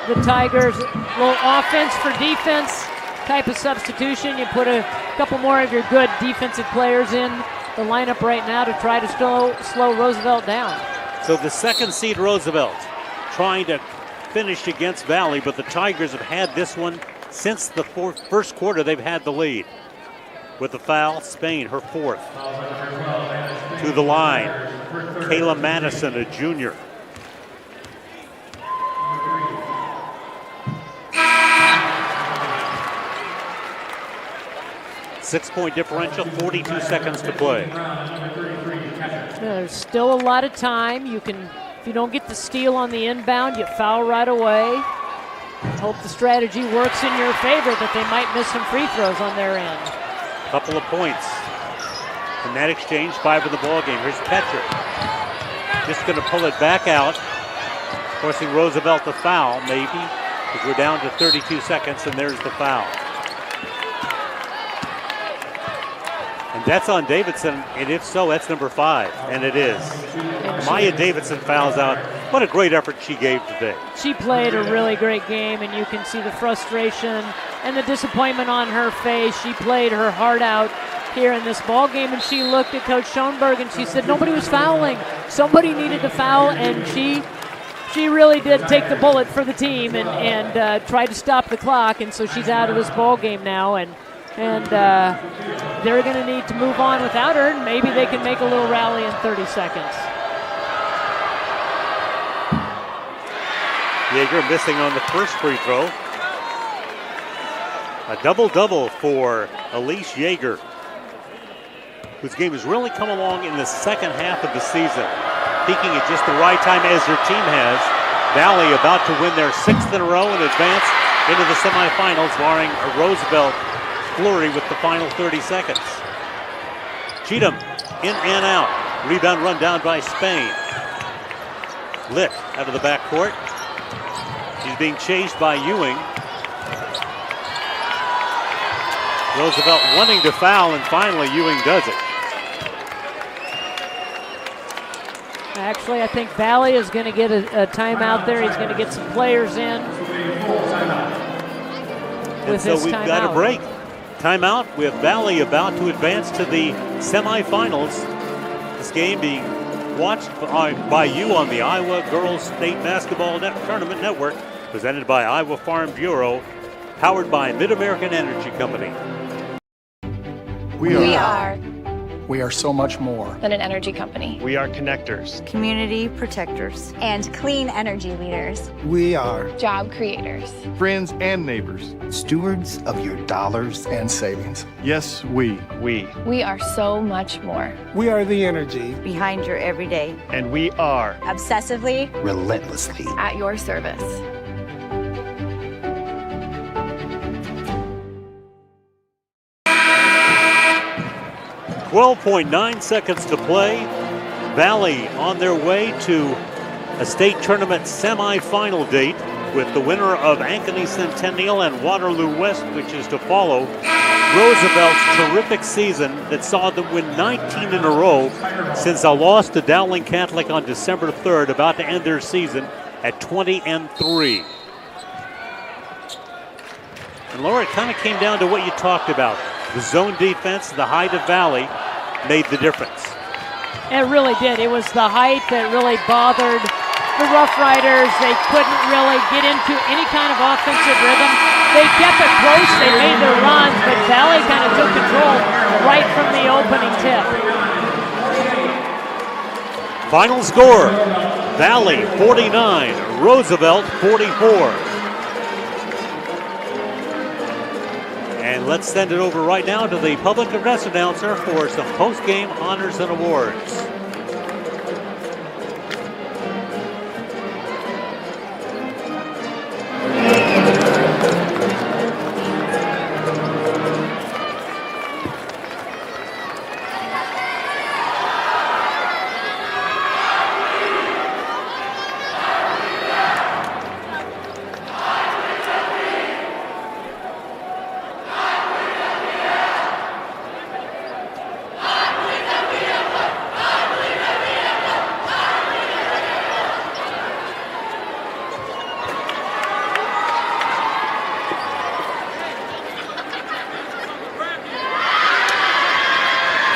the Tigers. A little offense for defense type of substitution. You put a couple more of your good defensive players in the lineup right now to try to slow Roosevelt down. So the second seed Roosevelt trying to finish against Valley, but the Tigers have had this one since the first quarter. They've had the lead. With the foul, Spain, her fourth. To the line, Kayla Madison, a junior. Six-point differential, 42 seconds to play. There's still a lot of time. You can, if you don't get the steal on the inbound, you foul right away. Hope the strategy works in your favor, that they might miss some free throws on their end. Couple of points in that exchange, 5 in the ball game. Here's Petcher, just going to pull it back out, forcing Roosevelt to foul, maybe, because we're down to 32 seconds, and there's the foul. And that's on Davidson, and if so, that's number 5, and it is. Maya Davidson fouls out. What a great effort she gave today. She played a really great game, and you can see the frustration and the disappointment on her face. She played her heart out here in this ball game, and she looked at Coach Schoenberg and she said nobody was fouling. Somebody needed to foul, and she really did take the bullet for the team and tried to stop the clock, and so she's out of this ball game now, and they're going to need to move on without her, and maybe they can make a little rally in 30 seconds. Yeager missing on the first free throw. A double-double for Elise Yeager, whose game has really come along in the second half of the season, peaking at just the right time as her team has. Valley about to win their 6th in a row and advance into the semifinals, barring a Roosevelt flurry with the final 30 seconds. Cheatham in and out. Rebound run down by Spain. Litt out of the backcourt. She's being chased by Ewing. Roosevelt wanting to foul, and finally Ewing does it. Actually, I think Valley is going to get a timeout there. He's going to get some players in with so his we've got a break. Timeout with Valley about to advance to the semifinals. This game being watched by you on the Iowa Girls State Basketball Tournament Network, presented by Iowa Farm Bureau, powered by Mid-American Energy Company. We are We are so much more than an energy company. We are connectors. Community protectors. And clean energy leaders. We are Job creators. Friends and neighbors. Stewards of your dollars and savings. Yes, we. We are so much more. We are the energy Behind your everyday. And we are Obsessively. Relentlessly. At your service. .9 seconds to play. Valley on their way to a state tournament semifinal date with the winner of Ankeny Centennial and Waterloo West, which is to follow. Roosevelt's terrific season that saw them win 19 in a row since a loss to Dowling Catholic on December 3rd, about to end their season at 20-3. And Laura, it kind of came down to what you talked about. The zone defense, the height of Valley made the difference. It really did. It was the height that really bothered the Rough Riders. They couldn't really get into any kind of offensive rhythm. They kept it close. They made their runs, but Valley kind of took control right from the opening tip. Final score, Valley 49, Roosevelt 44. And let's send it over right now to the public address announcer for some post-game honors and awards.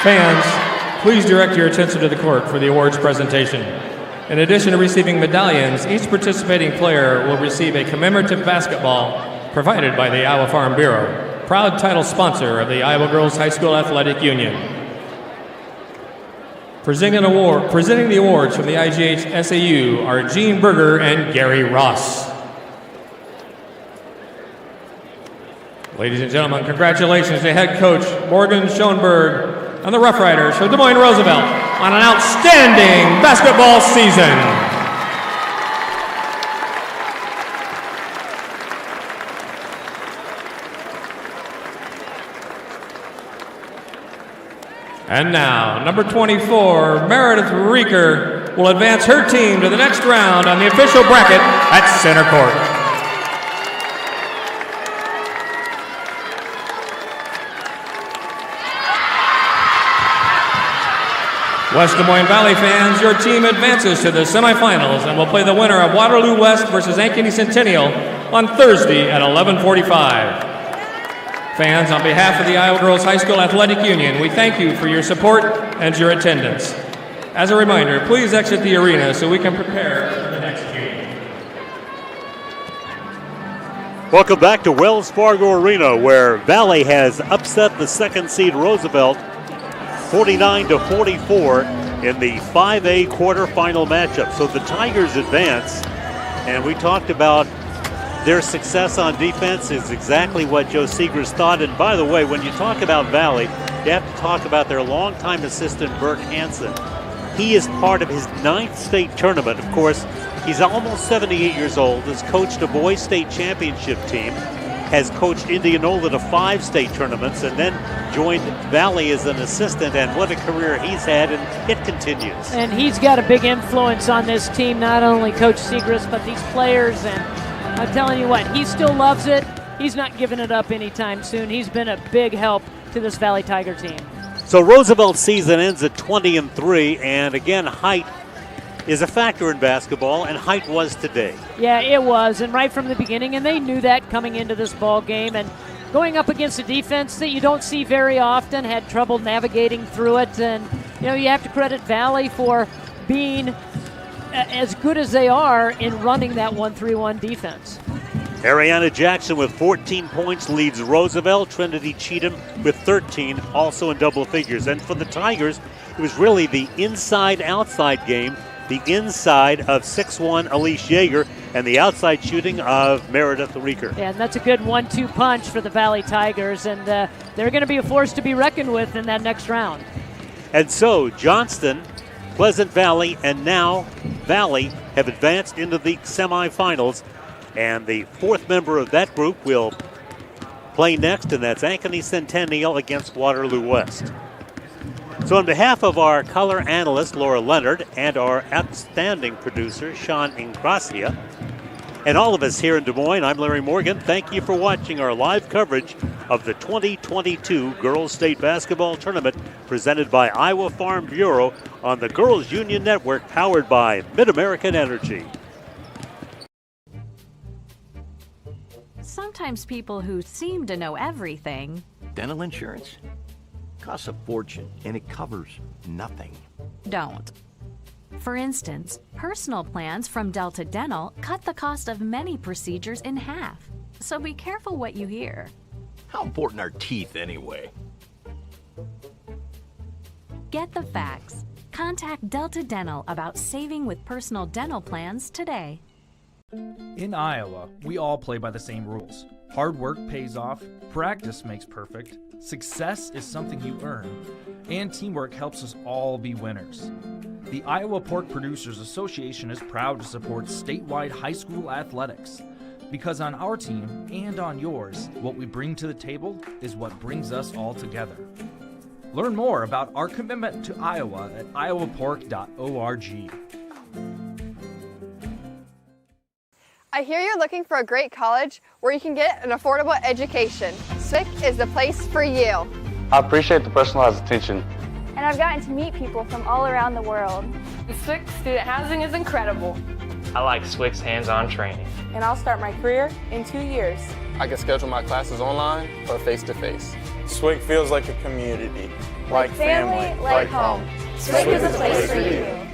Fans, please direct your attention to the court for the awards presentation. In addition to receiving medallions, each participating player will receive a commemorative basketball provided by the Iowa Farm Bureau, proud title sponsor of the Iowa Girls High School Athletic Union. Presenting the awards from the IGHSAU are Gene Berger and Gary Ross. Ladies and gentlemen, congratulations to head coach Morgan Schoenberg and the Rough Riders from Des Moines Roosevelt on an outstanding basketball season. And now, number 24, Meredith Reeker, will advance her team to the next round on the official bracket at center court. West Des Moines Valley fans, your team advances to the semifinals and will play the winner of Waterloo West versus Ankeny Centennial on Thursday at 11:45. Fans, on behalf of the Iowa Girls High School Athletic Union, we thank you for your support and your attendance. As a reminder, please exit the arena so we can prepare for the next game. Welcome back to Wells Fargo Arena, where Valley has upset the second seed Roosevelt 49-44 in the 5A quarterfinal matchup. So the Tigers advance, and we talked about their success on defense is exactly what Joe Segrist thought. And by the way, when you talk about Valley, you have to talk about their longtime assistant, Bert Hansen. He is part of his 9th state tournament. Of course, he's almost 78 years old, has coached a boys state championship team, has coached Indianola to 5 state tournaments, and then joined Valley as an assistant, and what a career he's had, and it continues. And he's got a big influence on this team, not only Coach Segrist, but these players, and I'm telling you what, he still loves it. He's not giving it up anytime soon. He's been a big help to this Valley Tiger team. So Roosevelt's season ends at 20-3, and again, height is a factor in basketball, and height was today. Yeah, it was, and right from the beginning, and they knew that coming into this ball game, and going up against a defense that you don't see very often, had trouble navigating through it, and you know, you have to credit Valley for being as good as they are in running that 1-3-1 defense. Ariana Jackson with 14 points leads Roosevelt. Trinity Cheatham with 13, also in double figures. And for the Tigers, it was really the inside-outside game. The inside of 6'1" Elise Yeager and the outside shooting of Meredith Reeker. And that's a good 1-2 punch for the Valley Tigers, and they're going to be a force to be reckoned with in that next round. And so Johnston, Pleasant Valley, and now Valley have advanced into the semifinals. And the fourth member of that group will play next, and that's Ankeny Centennial against Waterloo West. So on behalf of our color analyst, Laura Leonard, and our outstanding producer, Sean Ingracia, and all of us here in Des Moines, I'm Larry Morgan. Thank you for watching our live coverage of the 2022 Girls State Basketball Tournament presented by Iowa Farm Bureau on the Girls Union Network, powered by Mid-American Energy. Sometimes people who seem to know everything Dental insurance costs a fortune, and it covers nothing. don't. For instance, personal plans from Delta Dental cut the cost of many procedures in half. So be careful what you hear. How important are teeth anyway? Get the facts. Contact Delta Dental about saving with personal dental plans today. In Iowa, we all play by the same rules. Hard work pays off, practice makes perfect, success is something you earn, and teamwork helps us all be winners. The Iowa Pork Producers Association is proud to support statewide high school athletics. Because on our team and on yours, what we bring to the table is what brings us all together. Learn more about our commitment to Iowa at iowapork.org. I hear you're looking for a great college where you can get an affordable education. SWIC is the place for you. I appreciate the personalized attention. And I've gotten to meet people from all around the world. The SWIC student housing is incredible. I like SWIC's hands-on training. And I'll start my career in 2 years. I can schedule my classes online or face-to-face. SWIC feels like a community. Like family, like home. SWIC is a place for you.